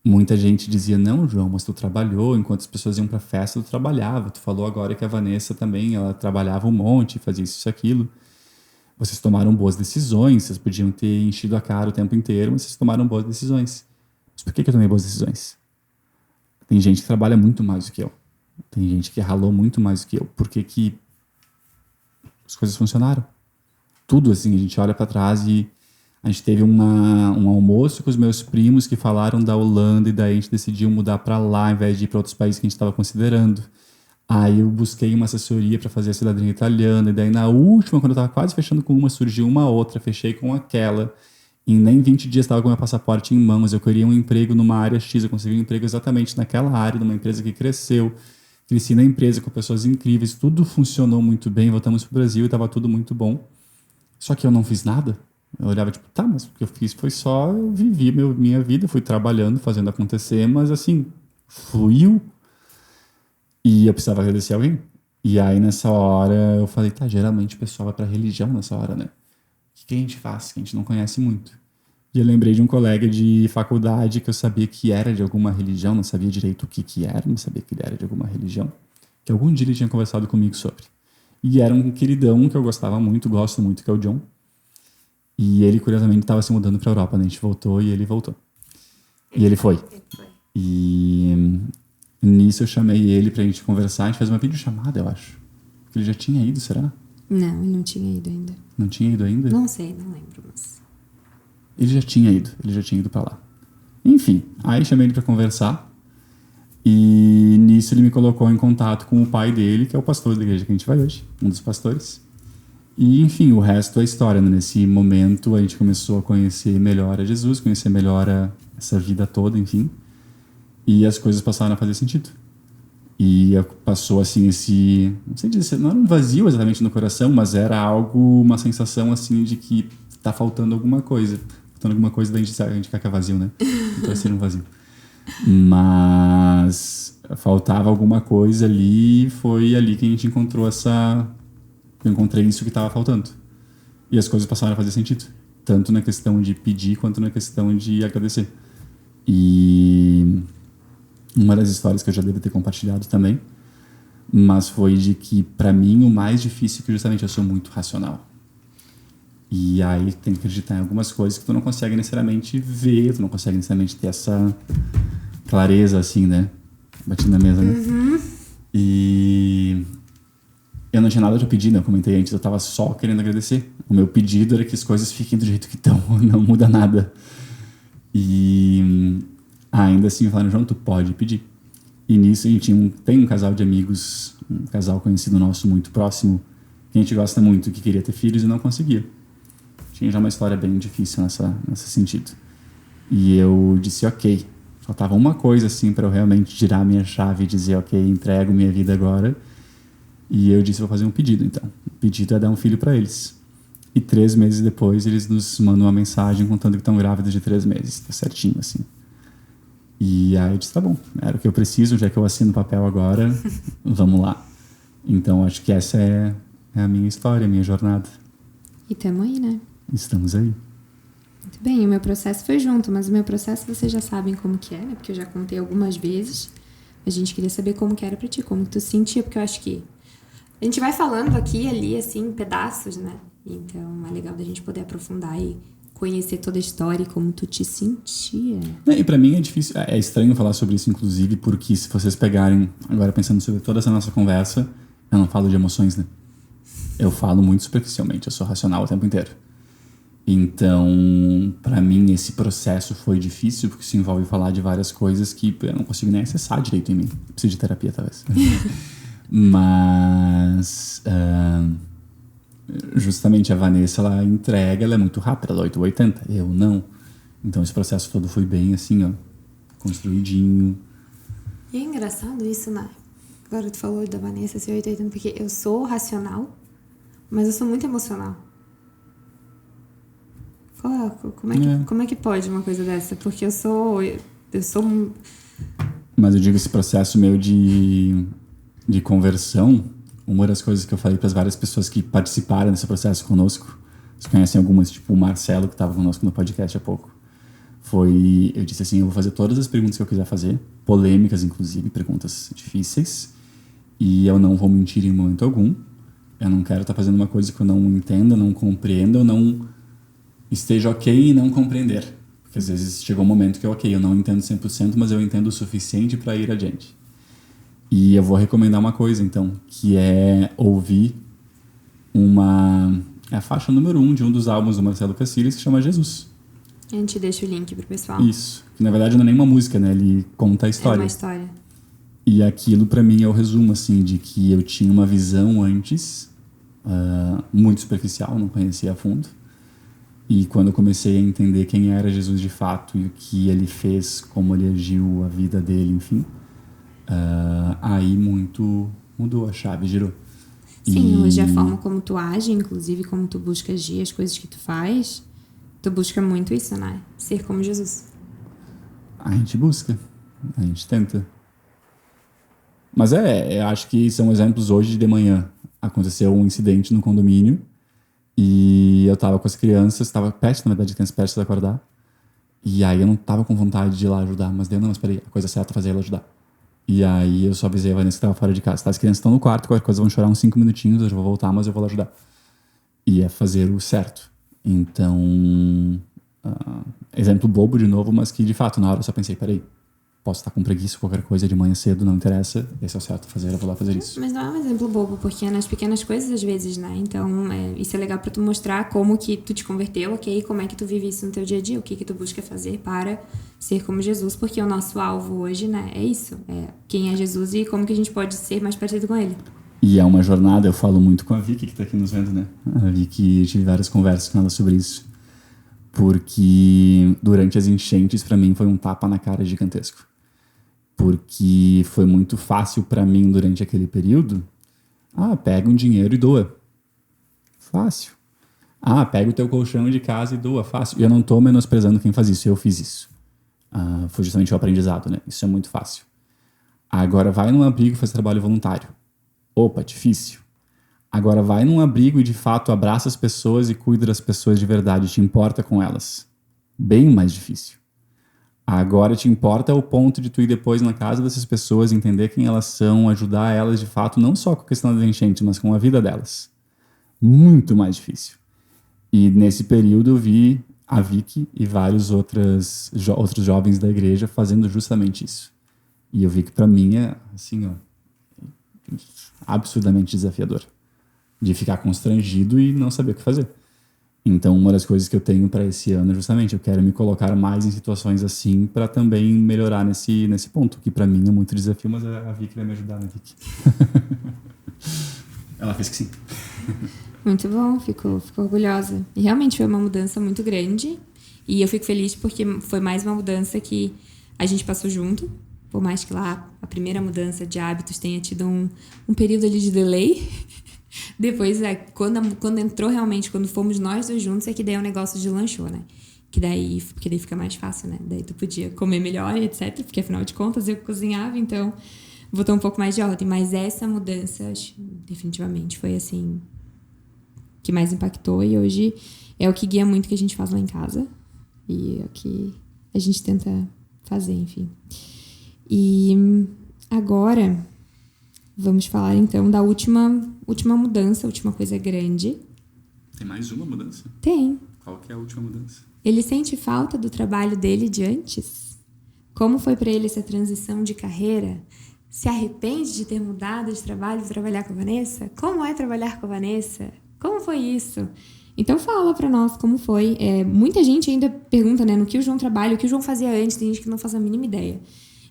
muita gente dizia, não, João, mas tu trabalhou, enquanto as pessoas iam pra festa, tu trabalhava. Tu falou agora que a Vanessa também, ela trabalhava um monte, fazia isso e aquilo. Vocês tomaram boas decisões, vocês podiam ter enchido a cara o tempo inteiro, mas vocês tomaram boas decisões. Mas por que eu tomei boas decisões? Tem gente que trabalha muito mais do que eu. Tem gente que ralou muito mais do que eu. Por que as coisas funcionaram? Tudo assim, a gente olha pra trás e a gente teve um almoço com os meus primos que falaram da Holanda e daí a gente decidiu mudar pra lá ao invés de ir pra outros países que a gente estava considerando. Aí eu busquei uma assessoria para fazer a cidadania italiana e daí na última, quando eu tava quase fechando com uma, surgiu uma outra, fechei com aquela. Em nem 20 dias estava com meu passaporte em mãos. Eu queria um emprego numa área X. Eu consegui um emprego exatamente naquela área, numa empresa que cresceu. Cresci na empresa com pessoas incríveis. Tudo funcionou muito bem. Voltamos pro Brasil e estava tudo muito bom. Só que eu não fiz nada. Eu olhava tipo, tá, mas o que eu fiz foi só... Eu vivi minha vida, fui trabalhando, fazendo acontecer. Mas assim, fluiu. E eu precisava agradecer alguém. E aí nessa hora eu falei, tá, geralmente o pessoal vai pra religião nessa hora, né? O que a gente faz? Que a gente não conhece muito. E eu lembrei de um colega de faculdade que eu sabia que era de alguma religião, não sabia direito o que era, mas sabia que ele era de alguma religião, que algum dia ele tinha conversado comigo sobre. E era um queridão que eu gostava muito, gosto muito, que é o John. E ele, curiosamente, estava se mudando para a Europa, né? A gente voltou e ele voltou. E ele foi. E nisso eu chamei ele pra gente conversar, a gente fez uma videochamada, eu acho. Porque ele já tinha ido, será? Não, ele não tinha ido ainda. Não tinha ido ainda? Não sei, não lembro, mas... Ele já tinha ido pra lá. Enfim, aí chamei ele pra conversar e nisso ele me colocou em contato com o pai dele, que é o pastor da igreja que a gente vai hoje, um dos pastores. E enfim, o resto é história, né? Nesse momento a gente começou a conhecer melhor a Jesus, conhecer melhor essa vida toda, enfim. E as coisas passaram a fazer sentido. E passou assim não sei dizer, não era um vazio exatamente no coração, mas era algo, uma sensação assim de que tá faltando alguma coisa. Faltando alguma coisa, daí a gente quer que é vazio, né? Então seria um vazio. Mas faltava alguma coisa ali, foi ali que a gente encontrou eu encontrei isso que estava faltando. E as coisas passaram a fazer sentido. Tanto na questão de pedir, quanto na questão de agradecer. E uma das histórias que eu já devo ter compartilhado também, mas foi de que, para mim, o mais difícil é que justamente eu sou muito racional. E aí tem que acreditar em algumas coisas que tu não consegue necessariamente ver, tu não consegue necessariamente ter essa clareza, assim, né? Bati na mesa, né? E eu não tinha nada pra pedir, né? Eu comentei antes, eu tava só querendo agradecer. O meu pedido era que as coisas fiquem do jeito que estão, não muda nada. E ainda assim falaram, João, tu pode pedir. E nisso a gente tem um casal de amigos, um casal conhecido nosso muito próximo, que a gente gosta muito, que queria ter filhos e não conseguia. Tinha já uma história bem difícil nesse sentido. E eu disse, ok. Faltava uma coisa assim para eu realmente tirar a minha chave e dizer, ok, entrego minha vida agora. E eu disse, vou fazer um pedido então. O pedido é dar um filho para eles. E 3 meses depois eles nos mandam uma mensagem contando que estão grávidos de 3 meses. Tá certinho assim. E aí eu disse, tá bom, era o que eu preciso, já que eu assino o papel agora, vamos lá. Então acho que essa é a minha história, a minha jornada. E tamo aí, né? Estamos aí. Muito bem, o meu processo foi junto, mas o meu processo vocês já sabem como que é, né? Porque eu já contei algumas vezes. A gente queria saber como que era pra ti, como que tu sentia, porque eu acho que a gente vai falando aqui e ali, assim, em pedaços, né? Então é legal da gente poder aprofundar e conhecer toda a história e como tu te sentia. E pra mim é difícil, é estranho falar sobre isso, inclusive, porque se vocês pegarem, agora pensando sobre toda essa nossa conversa, eu não falo de emoções, né? Eu falo muito superficialmente, eu sou racional o tempo inteiro. Então, pra mim, esse processo foi difícil, porque se envolve falar de várias coisas que eu não consigo nem acessar direito em mim. Eu preciso de terapia, talvez. Mas, justamente a Vanessa, ela entrega, ela é muito rápida, ela é 880, eu não. Então, esse processo todo foi bem assim, ó, construidinho. E é engraçado isso, né? Agora tu falou da Vanessa ser 880, porque eu sou racional, mas eu sou muito emocional. Como é que pode uma coisa dessa? Porque eu sou... Mas eu digo, esse processo meu de conversão, uma das coisas que eu falei para as várias pessoas que participaram desse processo conosco, vocês conhecem algumas, tipo o Marcelo, que estava conosco no podcast há pouco, eu disse assim, eu vou fazer todas as perguntas que eu quiser fazer, polêmicas inclusive, perguntas difíceis, e eu não vou mentir em momento algum. Eu não quero estar fazendo uma coisa que eu não entenda, não compreenda, ou não esteja ok e não compreender. Porque às vezes chegou um momento que eu não entendo 100%, mas eu entendo o suficiente para ir adiante. E eu vou recomendar uma coisa, então, que é ouvir a faixa número 1 de um dos álbuns do Marcelo Cacilhas, que chama Jesus. A gente deixa o link pro pessoal. Isso. Que na verdade não é nem uma música, né? Ele conta a história. É uma história. E aquilo pra mim é o resumo, assim, de que eu tinha uma visão antes, muito superficial, não conhecia a fundo. E quando eu comecei a entender quem era Jesus de fato e o que ele fez, como ele agiu, a vida dele, enfim, aí muito mudou, a chave girou. Sim, hoje a forma como tu age, inclusive como tu busca agir, as coisas que tu faz, tu busca muito isso, né? Ser como Jesus. A gente busca, a gente tenta. Mas eu acho que são exemplos hoje de manhã. Aconteceu um incidente no condomínio e eu tava com as crianças, tava perto, na verdade, crianças perto de acordar. E aí eu não tava com vontade de ir lá ajudar, mas daí, não, mas peraí, a coisa certa é fazer ela ajudar. E aí eu só avisei a Vanessa que tava fora de casa. Tá, as crianças estão no quarto, qualquer coisa vão chorar uns 5 minutinhos, eu já vou voltar, mas eu vou lá ajudar. E é fazer o certo. Então, exemplo bobo de novo, mas que de fato na hora eu só pensei, peraí, posso estar com preguiça, qualquer coisa de manhã cedo, não interessa, esse é o certo a fazer, eu vou lá fazer isso. Mas não é um exemplo bobo, porque é nas pequenas coisas às vezes, né? Então, isso é legal pra tu mostrar como que tu te converteu, ok? Como é que tu vive isso no teu dia a dia, o que tu busca fazer para ser como Jesus, porque o nosso alvo hoje, né, é isso, é quem é Jesus e como que a gente pode ser mais parecido com ele. E é uma jornada, eu falo muito com a Vicky, que tá aqui nos vendo, né? A Vicky, eu tive várias conversas com ela sobre isso, porque durante as enchentes, pra mim, foi um tapa na cara gigantesco. Porque foi muito fácil para mim durante aquele período. Pega um dinheiro e doa. Fácil. Pega o teu colchão de casa e doa. Fácil. E eu não tô menosprezando quem faz isso. Eu fiz isso. Foi justamente o aprendizado, né? Isso é muito fácil. Agora vai num abrigo e faz trabalho voluntário. Opa, difícil. Agora vai num abrigo e de fato abraça as pessoas e cuida das pessoas de verdade. Te importa com elas. Bem mais difícil. Agora te importa o ponto de tu ir depois na casa dessas pessoas, entender quem elas são, ajudar elas de fato, não só com a questão das enchentes, mas com a vida delas. Muito mais difícil. E nesse período eu vi a Vicky e vários outros jovens da igreja fazendo justamente isso. E eu vi que para mim é, assim, absurdamente desafiador. De ficar constrangido e não saber o que fazer. Então, uma das coisas que eu tenho para esse ano é justamente, eu quero me colocar mais em situações assim para também melhorar nesse ponto, que para mim é muito desafio, mas a Vicky vai me ajudar, né, Vicky? Ela fez que sim. Muito bom, fico orgulhosa. E realmente foi uma mudança muito grande. E eu fico feliz porque foi mais uma mudança que a gente passou junto. Por mais que lá a primeira mudança de hábitos tenha tido um período ali de delay. Depois, quando entrou realmente, quando fomos nós dois juntos, é que daí o negócio deslanchou, né? Porque daí fica mais fácil, né? Daí tu podia comer melhor, etc. Porque afinal de contas eu cozinhava, então botou um pouco mais de ordem. Mas essa mudança, acho, definitivamente, foi assim, que mais impactou. E hoje é o que guia muito o que a gente faz lá em casa. E é o que a gente tenta fazer, enfim. E agora vamos falar então da última mudança, última coisa grande. Tem mais uma mudança? Tem. Qual que é a última mudança? Ele sente falta do trabalho dele de antes? Como foi para ele essa transição de carreira? Se arrepende de ter mudado de trabalho e trabalhar com a Vanessa? Como é trabalhar com a Vanessa? Como foi isso? Então fala pra nós como foi. Muita gente ainda pergunta, né, no que o João trabalha, o que o João fazia antes. Tem gente que não faz a mínima ideia.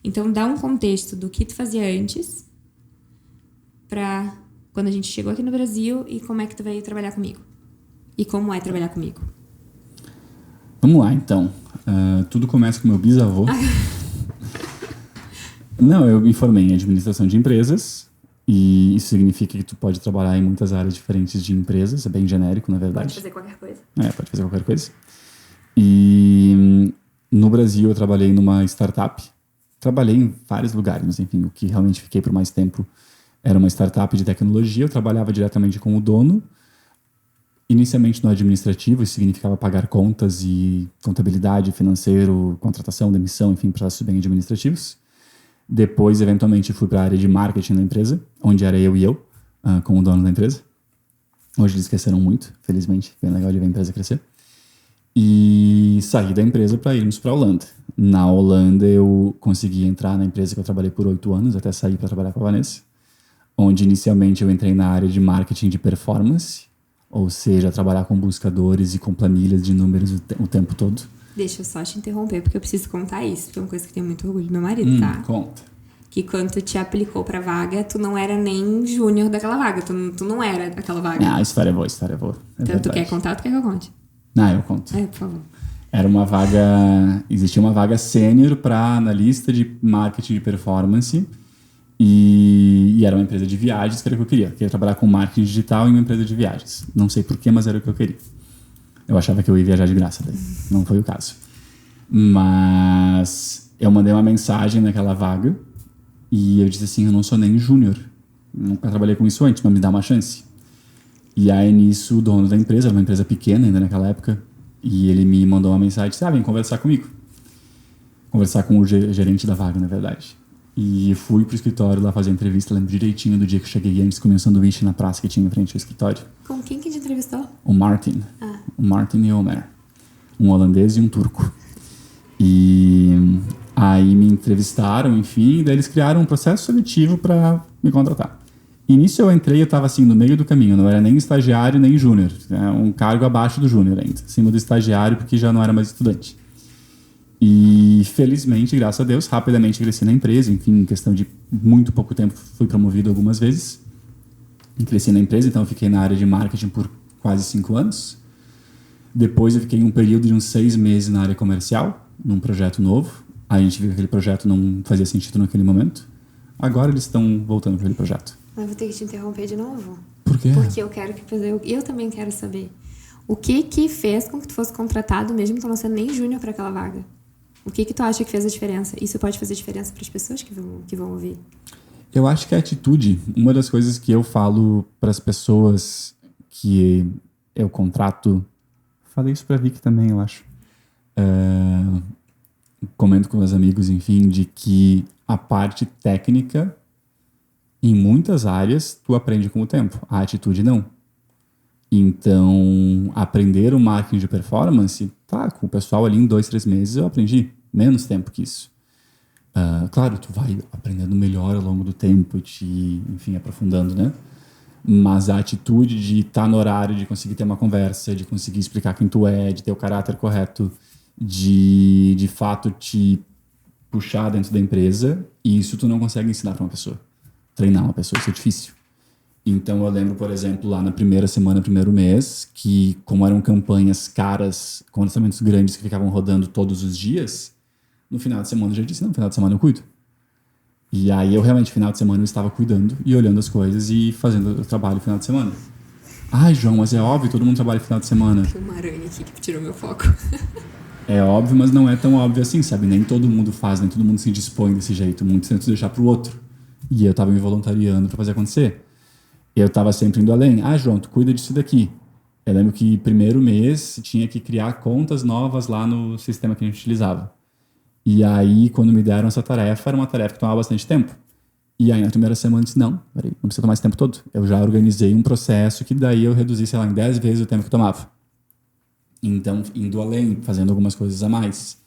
Então dá um contexto do que tu fazia antes pra quando a gente chegou aqui no Brasil e como é que tu veio trabalhar comigo. E como é trabalhar comigo. Vamos lá, então. Tudo começa com meu bisavô. Não, eu me formei em administração de empresas. E isso significa que tu pode trabalhar em muitas áreas diferentes de empresas. É bem genérico, na verdade. Pode fazer qualquer coisa. Pode fazer qualquer coisa. E no Brasil eu trabalhei numa startup. Trabalhei em vários lugares, mas enfim, o que realmente fiquei por mais tempo era uma startup de tecnologia. Eu trabalhava diretamente com o dono. Inicialmente no administrativo, isso significava pagar contas e contabilidade, financeiro, contratação, demissão, enfim, processos bem administrativos. Depois, eventualmente, fui para a área de marketing da empresa, onde era eu com o dono da empresa. Hoje eles cresceram muito, felizmente. Bem legal de ver a empresa crescer. E saí da empresa para irmos para a Holanda. Na Holanda, eu consegui entrar na empresa que eu trabalhei por 8 anos, até sair para trabalhar com a Vanessa. Onde, inicialmente, eu entrei na área de marketing de performance, ou seja, trabalhar com buscadores e com planilhas de números o tempo todo. Deixa eu só te interromper, porque eu preciso contar isso, porque é uma coisa que eu tenho muito orgulho do meu marido, tá? Conta. Que quando tu te aplicou pra vaga, tu não era nem júnior daquela vaga, tu não era daquela vaga. A história é boa, Então, tu quer contar ou tu quer que eu conte? Eu conto. Por favor. Era uma vaga, existia uma vaga sênior para analista de marketing de performance e era uma empresa de viagens, que era o que eu queria. Eu queria trabalhar com marketing digital em uma empresa de viagens. Não sei porquê, mas era o que eu queria. Eu achava que eu ia viajar de graça, daí. Não foi o caso. Mas eu mandei uma mensagem naquela vaga e eu disse assim, eu não sou nem júnior. Nunca trabalhei com isso antes, mas me dá uma chance. E aí, nisso, o dono da empresa, era uma empresa pequena ainda naquela época, e ele me mandou uma mensagem e disse, vem conversar comigo. Conversar com o gerente da vaga, na verdade. E fui pro escritório lá fazer a entrevista, lembro direitinho do dia que eu cheguei antes, comi um sanduíche na praça que tinha em frente ao escritório. Com quem que te entrevistou? O Martin. O Martin e o Omer. Um holandês e um turco. E aí me entrevistaram, enfim, e daí eles criaram um processo seletivo para me contratar. E nisso eu entrei, eu estava assim, no meio do caminho, não era nem estagiário nem júnior, um cargo abaixo do júnior ainda, acima do estagiário, porque já não era mais estudante. E felizmente, graças a Deus, rapidamente cresci na empresa, enfim, em questão de muito pouco tempo fui promovido algumas vezes. E cresci na empresa, então eu fiquei na área de marketing por quase 5 anos. Depois eu fiquei um período de uns 6 meses na área comercial, num projeto novo. A gente viu que aquele projeto não fazia sentido naquele momento. Agora eles estão voltando para aquele projeto. Mas vou ter que te interromper de novo. Por quê? Porque eu quero que eu também quero saber. O que fez com que tu fosse contratado, mesmo tu não sendo nem júnior para aquela vaga? O que tu acha que fez a diferença? Isso pode fazer diferença para as pessoas que vão ouvir? Eu acho que a atitude, uma das coisas que eu falo para as pessoas que eu contrato, falei isso para a Vicky também, eu acho. Comento com meus amigos, enfim, de que a parte técnica, em muitas áreas, tu aprende com o tempo. A atitude, não. Então, aprender o marketing de performance, tá, com o pessoal ali em 2, 3 meses eu aprendi. Menos tempo que isso. Claro, tu vai aprendendo melhor ao longo do tempo, enfim, aprofundando, né? Mas a atitude de estar no horário, de conseguir ter uma conversa, de conseguir explicar quem tu é, de ter o caráter correto, de fato te puxar dentro da empresa, e isso tu não consegue ensinar para uma pessoa. Treinar uma pessoa, isso é difícil. Então eu lembro, por exemplo, lá na primeira semana, primeiro mês, que como eram campanhas caras, com orçamentos grandes que ficavam rodando todos os dias, no final de semana eu já disse, não, no final de semana eu cuido. E aí eu realmente, no final de semana, eu estava cuidando e olhando as coisas e fazendo o trabalho no final de semana. Ai, João, mas é óbvio, todo mundo trabalha no final de semana. Tem uma aranha aqui que tirou meu foco. É óbvio, mas não é tão óbvio assim, sabe? Nem todo mundo faz, nem todo mundo se dispõe desse jeito. Muitos tentam deixar pro outro. E eu tava me voluntariando para fazer acontecer. Eu tava sempre indo além. Ah, João, tu cuida disso daqui. Eu lembro que primeiro mês tinha que criar contas novas lá no sistema que a gente utilizava. E aí, quando me deram essa tarefa, era uma tarefa que tomava bastante tempo. E aí, na primeira semana, eu disse, não, peraí, não precisa tomar esse tempo todo. Eu já organizei um processo que daí eu reduzi, sei lá, em 10 vezes o tempo que tomava. Então, indo além, fazendo algumas coisas a mais.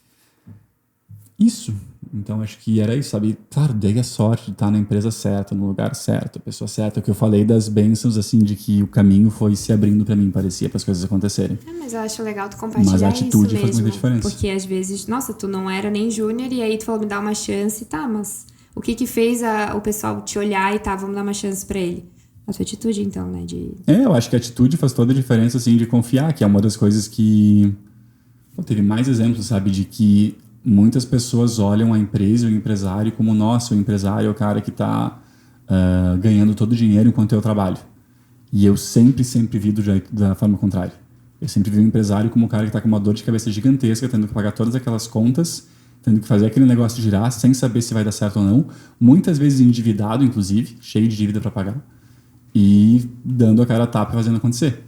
Isso. Então, acho que era isso, sabe? Claro, dei a sorte de estar na empresa certa, no lugar certo, a pessoa certa. O que eu falei das bênçãos, assim, de que o caminho foi se abrindo pra mim, parecia, para as coisas acontecerem. Mas eu acho legal tu compartilhar mas a atitude isso faz mesmo, muita diferença. porque às vezes, nossa, tu não era nem júnior e aí tu falou, me dá uma chance, tá, mas o que fez o pessoal te olhar e tá, vamos dar uma chance pra ele? A tua atitude, então, né? Eu acho que a atitude faz toda a diferença, assim, de confiar, que é uma das coisas que... teve mais exemplos, sabe, de que muitas pessoas olham a empresa e o empresário como, nossa, o empresário é o cara que tá ganhando todo o dinheiro enquanto eu trabalho. E eu sempre vi da forma contrária. Eu sempre vi o empresário como o cara que tá com uma dor de cabeça gigantesca, tendo que pagar todas aquelas contas, tendo que fazer aquele negócio girar sem saber se vai dar certo ou não. Muitas vezes endividado, inclusive, cheio de dívida para pagar. E dando a cara a tapa e fazendo acontecer.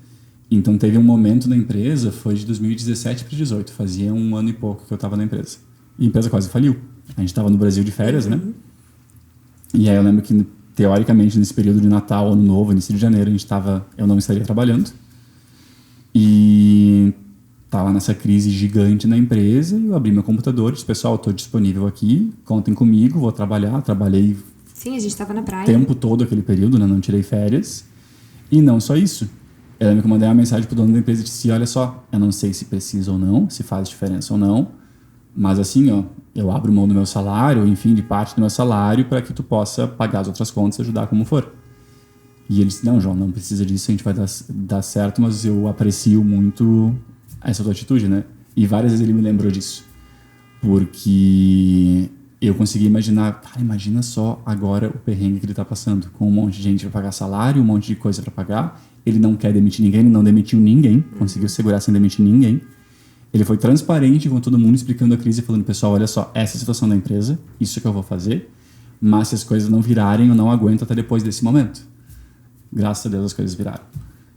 Então teve um momento na empresa, foi de 2017 para 2018, fazia 1 ano e pouco que eu estava na empresa. E a empresa quase faliu. A gente estava no Brasil de férias, né? E aí eu lembro que, teoricamente, nesse período de Natal, Ano Novo, início de janeiro, eu não estaria trabalhando. E estava nessa crise gigante na empresa, e eu abri meu computador e disse, pessoal, estou disponível aqui, contem comigo, vou trabalhar. Trabalhei... Sim, a gente estava na praia. O tempo todo aquele período, né? Não tirei férias. E não só isso. Eu lembro que eu mandei uma mensagem pro dono da empresa e disse, olha só, eu não sei se precisa ou não, se faz diferença ou não, mas assim, ó, eu abro mão do meu salário, enfim, de parte do meu salário para que tu possa pagar as outras contas e ajudar como for. E ele disse, não, João, não precisa disso, a gente vai dar certo, mas eu aprecio muito essa tua atitude, né? E várias vezes ele me lembrou disso. Porque eu consegui imaginar, cara, imagina só agora o perrengue que ele tá passando, com um monte de gente para pagar salário, um monte de coisa para pagar. Ele não quer demitir ninguém, ele não demitiu ninguém, conseguiu segurar sem demitir ninguém. Ele foi transparente com todo mundo, explicando a crise, falando, pessoal, olha só, essa é a situação da empresa, isso que eu vou fazer, mas se as coisas não virarem, eu não aguento até depois desse momento. Graças a Deus as coisas viraram,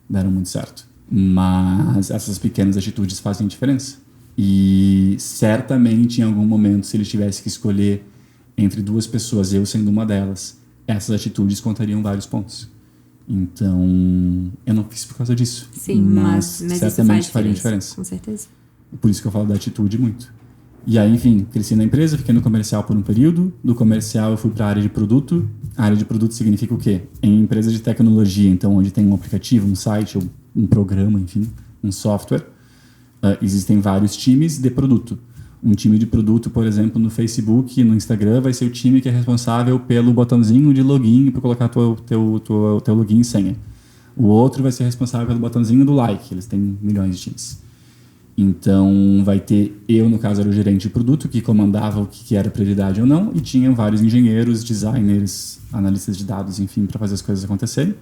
deram muito certo. Mas essas pequenas atitudes fazem diferença. E certamente em algum momento, se ele tivesse que escolher entre 2 pessoas, eu sendo uma delas, essas atitudes contariam vários pontos. Então, eu não fiz por causa disso. Sim, mas certamente faria diferença. Com certeza. Por isso que eu falo da atitude muito. E aí, enfim, cresci na empresa, fiquei no comercial por um período. Do comercial eu fui para a área de produto. A área de produto significa o quê? Em empresa de tecnologia, então, onde tem um aplicativo, um site, ou um programa, enfim, um software, existem vários times de produto. Um time de produto, por exemplo, no Facebook e no Instagram, vai ser o time que é responsável pelo botãozinho de login para colocar teu login e senha. O outro vai ser responsável pelo botãozinho do like. Eles têm milhões de times. Então, vai ter eu, no caso, era o gerente de produto, que comandava o que era prioridade ou não, e tinha vários engenheiros, designers, analistas de dados, enfim, para fazer as coisas acontecerem.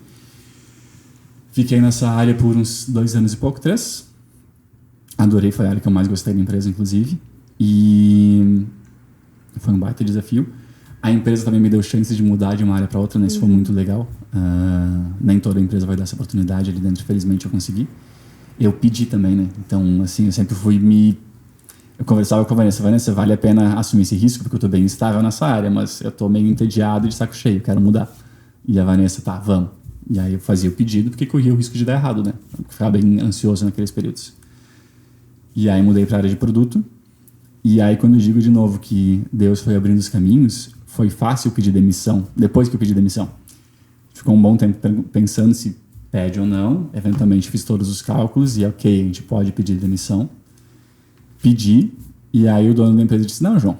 Fiquei nessa área por uns 2 anos e pouco, 3. Adorei, foi a área que eu mais gostei da empresa, inclusive. E foi um baita desafio. A empresa também me deu chance de mudar de uma área para outra, né? Isso foi muito legal. Nem toda empresa vai dar essa oportunidade ali dentro, felizmente eu consegui. Eu pedi também, né? Então, assim, eu sempre fui Eu conversava com a Vanessa, vale a pena assumir esse risco, porque eu tô bem estável nessa área, mas eu tô meio entediado e de saco cheio, quero mudar. E a Vanessa, tá, vamos. E aí eu fazia o pedido, porque corria o risco de dar errado, né? Eu ficava bem ansioso naqueles períodos. E aí mudei pra área de produto. E aí, quando eu digo de novo que Deus foi abrindo os caminhos, foi fácil pedir demissão, depois que eu pedi demissão. Ficou um bom tempo pensando se pede ou não. Eventualmente fiz todos os cálculos e ok, a gente pode pedir demissão. Pedi, e aí o dono da empresa disse, não, João,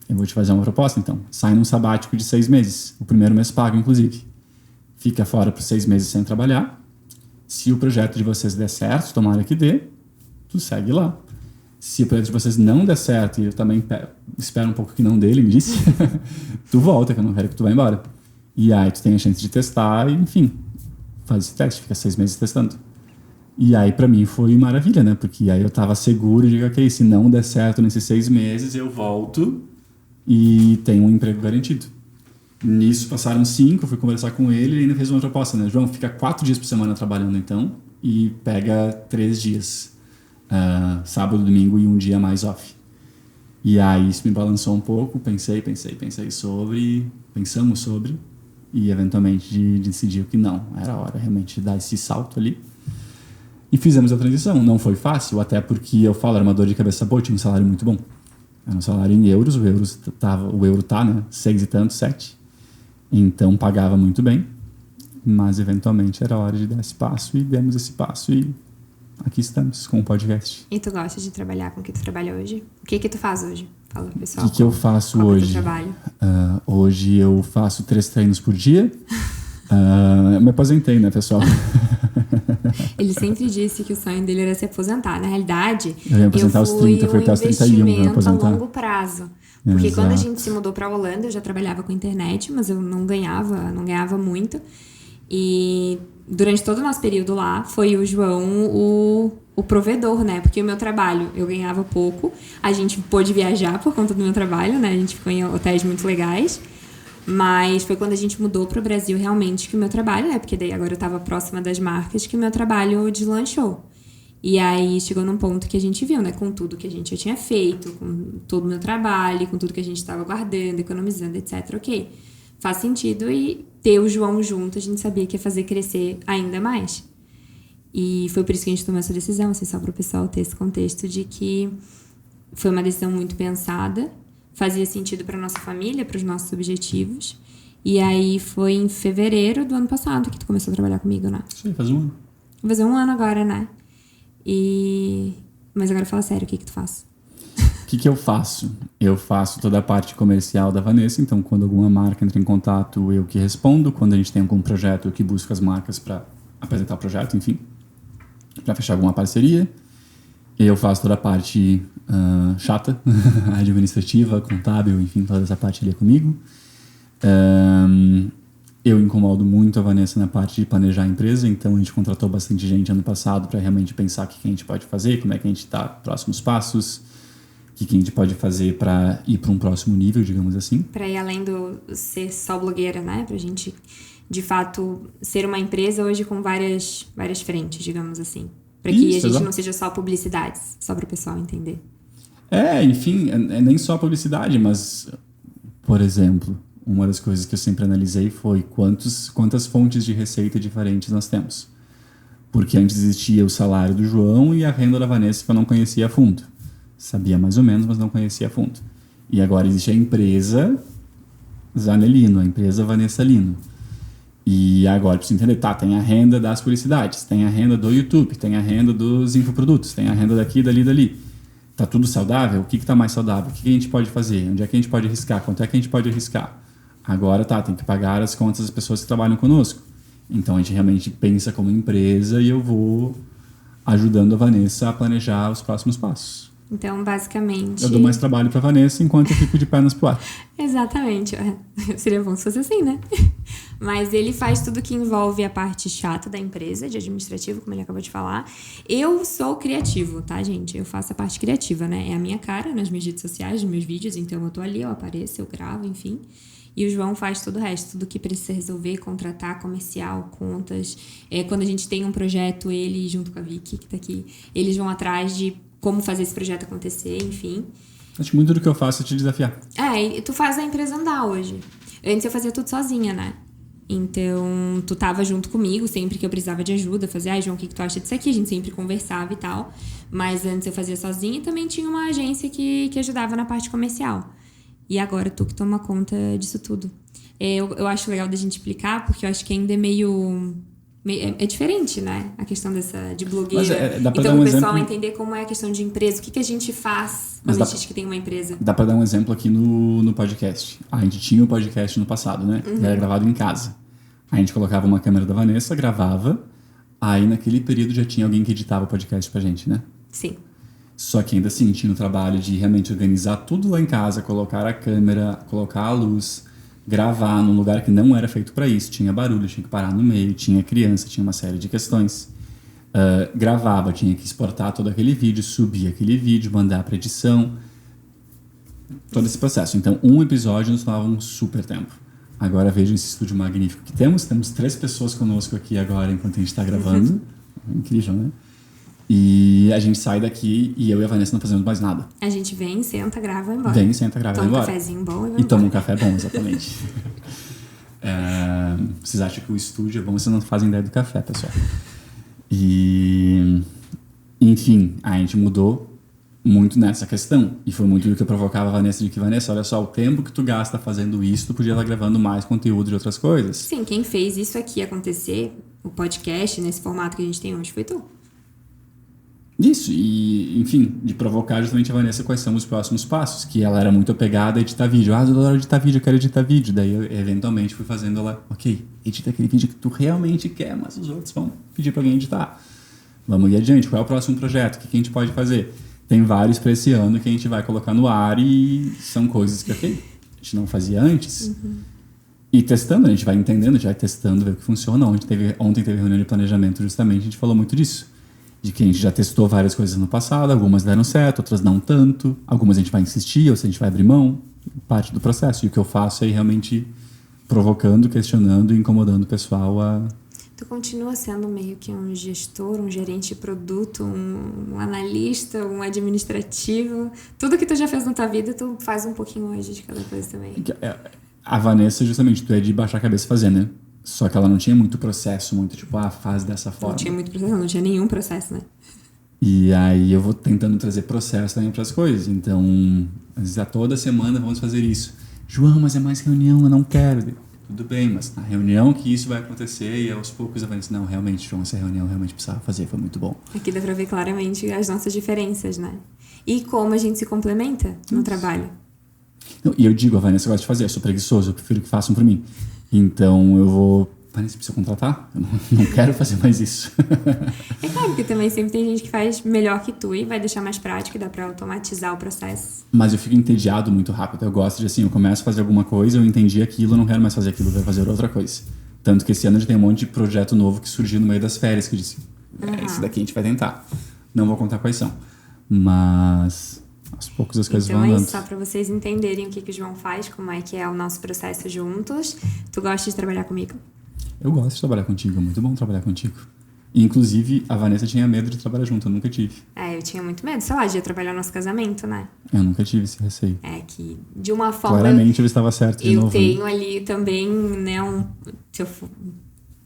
eu vou te fazer uma proposta então. Sai num sabático de 6 meses, o primeiro mês pago, inclusive. Fica fora por 6 meses sem trabalhar. Se o projeto de vocês der certo, tomara que dê, tu segue lá. Se o projeto de vocês não der certo, e eu também espero um pouco que não dê, ele me disse, tu volta, que eu não quero que tu vá embora. E aí tu tem a chance de testar e, enfim, faz esse teste, fica 6 meses testando. E aí pra mim foi maravilha, né? Porque aí eu tava seguro de que, ok, se não der certo nesses 6 meses, eu volto e tenho um emprego garantido. Nisso passaram 5, fui conversar com ele e ainda fez uma proposta, né? João, fica 4 dias por semana trabalhando então e pega 3 dias. Sábado, domingo e um dia mais off. E aí isso me balançou um pouco, pensamos sobre e eventualmente decidiu que não, era a hora realmente de dar esse salto ali. E fizemos a transição. Não foi fácil, até porque eu falo, era uma dor de cabeça boa, tinha um salário muito bom. Era um salário em euros, o euro tá, né, 6 e tanto, 7. Então pagava muito bem, mas eventualmente era hora de dar esse passo e demos esse passo e aqui estamos com o podcast. E tu gosta de trabalhar com o que tu trabalha hoje? O que tu faz hoje? Fala pro pessoal. O que eu faço hoje? É o trabalho? Hoje eu faço 3 treinos por dia. Eu me aposentei, né, pessoal? Ele sempre disse que o sonho dele era se aposentar. Na realidade, eu ia aposentar aos 30, foi até aos 31 que eu ia aposentar. A longo prazo. Porque Exato. Quando a gente se mudou pra Holanda, eu já trabalhava com internet, mas eu não ganhava muito. E durante todo o nosso período lá, foi o João o provedor, né? Porque o meu trabalho, eu ganhava pouco. A gente pôde viajar por conta do meu trabalho, né? A gente ficou em hotéis muito legais. Mas foi quando a gente mudou pro Brasil realmente que o meu trabalho, né? Porque daí agora eu tava próxima das marcas, que o meu trabalho deslanchou. E aí chegou num ponto que a gente viu, né? Com tudo que a gente já tinha feito, com todo o meu trabalho, com tudo que a gente tava guardando, economizando, etc. Ok, faz sentido e ter o João junto, a gente sabia que ia fazer crescer ainda mais. E foi por isso que a gente tomou essa decisão, assim, só pro pessoal ter esse contexto de que foi uma decisão muito pensada, fazia sentido pra nossa família, pros nossos objetivos. E aí foi em fevereiro do ano passado que tu começou a trabalhar comigo, né? Sim, faz um ano. Vai fazer um ano agora, né? Mas agora fala sério, o que tu faz? O que eu faço? Eu faço toda a parte comercial da Vanessa, então quando alguma marca entra em contato, eu que respondo. Quando a gente tem algum projeto, eu que busco as marcas para apresentar o projeto, enfim, para fechar alguma parceria. Eu faço toda a parte chata, administrativa, contábil, enfim, toda essa parte ali é comigo. Eu incomodo muito a Vanessa na parte de planejar a empresa, então a gente contratou bastante gente ano passado para realmente pensar o que a gente pode fazer, como é que a gente está, próximos passos, o que a gente pode fazer para ir para um próximo nível, digamos assim. Para ir além do ser só blogueira, né? Para a gente, de fato, ser uma empresa hoje com várias frentes, digamos assim. Para que a gente não seja só publicidades, só para o pessoal entender. Enfim, é nem só publicidade, mas, por exemplo, uma das coisas que eu sempre analisei foi quantas fontes de receita diferentes nós temos. Porque antes existia o salário do João e a renda da Vanessa que eu não conhecia a fundo. Sabia mais ou menos, mas não conhecia a fundo. E agora existe a empresa Zanelino, a empresa Vanessa Lino. E agora, para você entender, tem a renda das publicidades, tem a renda do YouTube, tem a renda dos infoprodutos, tem a renda daqui, dali. Tá tudo saudável? O que tá mais saudável? O que a gente pode fazer? Onde é que a gente pode arriscar? Quanto é que a gente pode arriscar? Agora tem que pagar as contas das pessoas que trabalham conosco. Então a gente realmente pensa como empresa e eu vou ajudando a Vanessa a planejar os próximos passos. Então, basicamente... Eu dou mais trabalho pra Vanessa enquanto eu fico de pernas pro ar. Exatamente. Seria bom se fosse assim, né? Mas ele faz tudo que envolve a parte chata da empresa, de administrativo, como ele acabou de falar. Eu sou criativo, tá, gente? Eu faço a parte criativa, né? É a minha cara nas minhas redes sociais, nos meus vídeos. Então, eu tô ali, eu apareço, eu gravo, enfim. E o João faz todo o resto, tudo que precisa resolver, contratar, comercial, contas. Quando a gente tem um projeto, ele, junto com a Vicky, que tá aqui, eles vão atrás de como fazer esse projeto acontecer, enfim. Acho que muito do que eu faço é te desafiar. E tu faz a empresa andar hoje. Antes eu fazia tudo sozinha, né? Então, tu tava junto comigo sempre que eu precisava de ajuda. Fazia, João, o que tu acha disso aqui? A gente sempre conversava e tal. Mas antes eu fazia sozinha e também tinha uma agência que ajudava na parte comercial. E agora tu que toma conta disso tudo. Eu acho legal da gente explicar, porque eu acho que ainda é meio é diferente, né? A questão de blogueira. Dá pra então, dar um o pessoal exemplo... entender como é a questão de empresa. O que a gente faz quando a gente diz que tem uma empresa. Dá pra dar um exemplo aqui no podcast. A gente tinha um podcast no passado, né? Ele era gravado em casa. A gente colocava uma câmera da Vanessa, gravava. Aí, naquele período, já tinha alguém que editava o podcast pra gente, né? Sim. Só que ainda assim, tinha o trabalho de realmente organizar tudo lá em casa, colocar a câmera, colocar a luz, gravar num lugar que não era feito para isso. Tinha barulho, tinha que parar no meio, tinha criança, tinha uma série de questões. Gravava, tinha que exportar todo aquele vídeo, subir aquele vídeo, mandar para edição. Todo esse processo. Então, um episódio nos tomava um super tempo. Agora vejam esse estúdio magnífico que temos. Temos 3 pessoas conosco aqui agora enquanto a gente está gravando. Incrível, né? E a gente sai daqui e eu e a Vanessa não fazemos mais nada. A gente vem, senta, grava e vai embora. Vem, senta, grava e vai embora. Toma um cafezinho bom e vai E toma um embora. café bom, exatamente. Vocês acham que o estúdio é bom, vocês não fazem ideia do café, pessoal. E... Enfim, a gente mudou muito nessa questão. E foi muito do que eu provocava a Vanessa de que, Vanessa, olha só, o tempo que tu gasta fazendo isso, tu podia estar gravando mais conteúdo de outras coisas. Sim, quem fez isso aqui acontecer, o podcast, nesse formato que a gente tem hoje, foi tu. Isso, e enfim, de provocar justamente a Vanessa quais são os próximos passos, que ela era muito apegada a editar vídeo. Eu adoro editar vídeo, eu quero editar vídeo. Daí eu eventualmente fui fazendo ela, ok, edita aquele vídeo que tu realmente quer, mas os outros vão pedir pra alguém editar. Vamos ir adiante, qual é o próximo projeto, o que a gente pode fazer? Tem vários pra esse ano que a gente vai colocar no ar e são coisas que, ok, a gente não fazia antes. E testando, a gente vai entendendo, a gente vai testando, ver o que funciona. Ontem teve reunião de planejamento justamente, a gente falou muito disso. De que a gente já testou várias coisas no passado, algumas deram certo, outras não tanto, algumas a gente vai insistir, outras a gente vai abrir mão, parte do processo. E o que eu faço é ir realmente provocando, questionando e incomodando o pessoal a... Tu continua sendo meio que um gestor, um gerente de produto, um analista, um administrativo. Tudo que tu já fez na tua vida, tu faz um pouquinho hoje de cada coisa também. A Vanessa, justamente, tu é de baixar a cabeça e fazer, né? Só que ela não tinha muito processo, muito tipo, faz dessa forma. Não tinha muito processo, não tinha nenhum processo, né? E aí eu vou tentando trazer processo também para as coisas. Então, às vezes, toda semana vamos fazer isso. João, mas é mais reunião, eu não quero. Tudo bem, mas na reunião que isso vai acontecer e aos poucos eu vou dizer, não, realmente, João, essa reunião realmente precisava fazer, foi muito bom. Aqui dá pra ver claramente as nossas diferenças, né? E como a gente se complementa no trabalho. Não, e eu digo, a Vanessa gosta de fazer, eu sou preguiçoso, eu prefiro que façam por mim. Então eu vou... Vanessa, precisa contratar? Eu não quero fazer mais isso. É claro que também sempre tem gente que faz melhor que tu e vai deixar mais prático e dá pra automatizar o processo. Mas eu fico entediado muito rápido. Eu gosto de, assim, eu começo a fazer alguma coisa, eu entendi aquilo, eu não quero mais fazer aquilo, eu quero fazer outra coisa. Tanto que esse ano já tem um monte de projeto novo que surgiu no meio das férias, que eu disse, esse daqui a gente vai tentar. Não vou contar quais são. Mas... aos poucos as coisas vão andando. Então é isso, só pra vocês entenderem o que o João faz, como é que é o nosso processo juntos. Tu gosta de trabalhar comigo? Eu gosto de trabalhar contigo, é muito bom trabalhar contigo. E, inclusive, a Vanessa tinha medo de trabalhar junto, eu nunca tive. Eu tinha muito medo, sei lá, de trabalhar no nosso casamento, né? Eu nunca tive esse receio. Que de uma forma... Claramente eu estava certo de novo. Eu tenho ali também, né,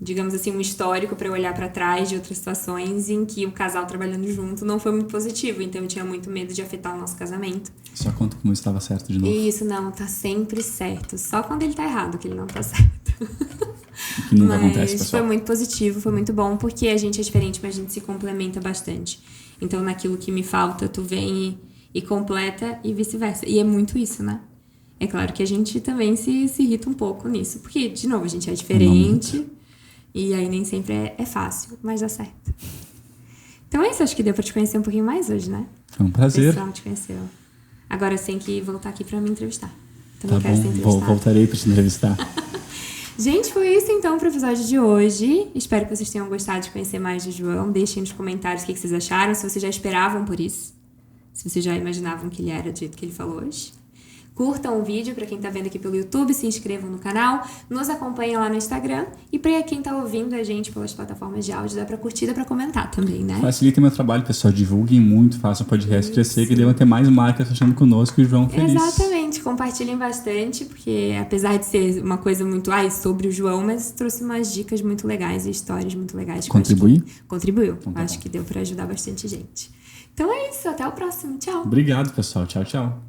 digamos assim, um histórico para eu olhar para trás de outras situações em que o casal trabalhando junto não foi muito positivo. Então eu tinha muito medo de afetar o nosso casamento. Só conta como eu estava certo de novo. Isso, não, tá sempre certo. Só quando ele tá errado que ele não tá certo. Que nunca acontece, pessoal. Foi muito positivo, foi muito bom, porque a gente é diferente, mas a gente se complementa bastante. Então naquilo que me falta, tu vem e completa e vice-versa. E é muito isso, né? É claro que a gente também se irrita um pouco nisso. Porque, de novo, a gente é diferente. E aí nem sempre é fácil, mas dá certo. Então é isso, acho que deu pra te conhecer um pouquinho mais hoje, né? Foi um prazer. O pessoal te conheceu. Agora eu tenho que voltar aqui pra me entrevistar. Também Tá quero ser bom, entrevistada. voltarei pra te entrevistar. Gente, foi isso então pro episódio de hoje. Espero que vocês tenham gostado de conhecer mais do João. Deixem nos comentários o que vocês acharam, se vocês já esperavam por isso. Se vocês já imaginavam que ele era do jeito que ele falou hoje. Curtam o vídeo para quem tá vendo aqui pelo YouTube, se inscrevam no canal, nos acompanhem lá no Instagram e para quem tá ouvindo a gente pelas plataformas de áudio, dá pra curtir, dá pra comentar também, né? Facilitem meu trabalho, pessoal. Divulguem muito, façam o podcast crescer, que devam ter mais marcas fechando conosco e o João feliz. Exatamente, compartilhem bastante, porque apesar de ser uma coisa muito sobre o João, mas trouxe umas dicas muito legais e histórias muito legais. Contribuiu? Contribuiu. Então tá acho bom. que deu pra ajudar bastante gente. Então é isso, até o próximo. Tchau. Obrigado, pessoal. Tchau, tchau.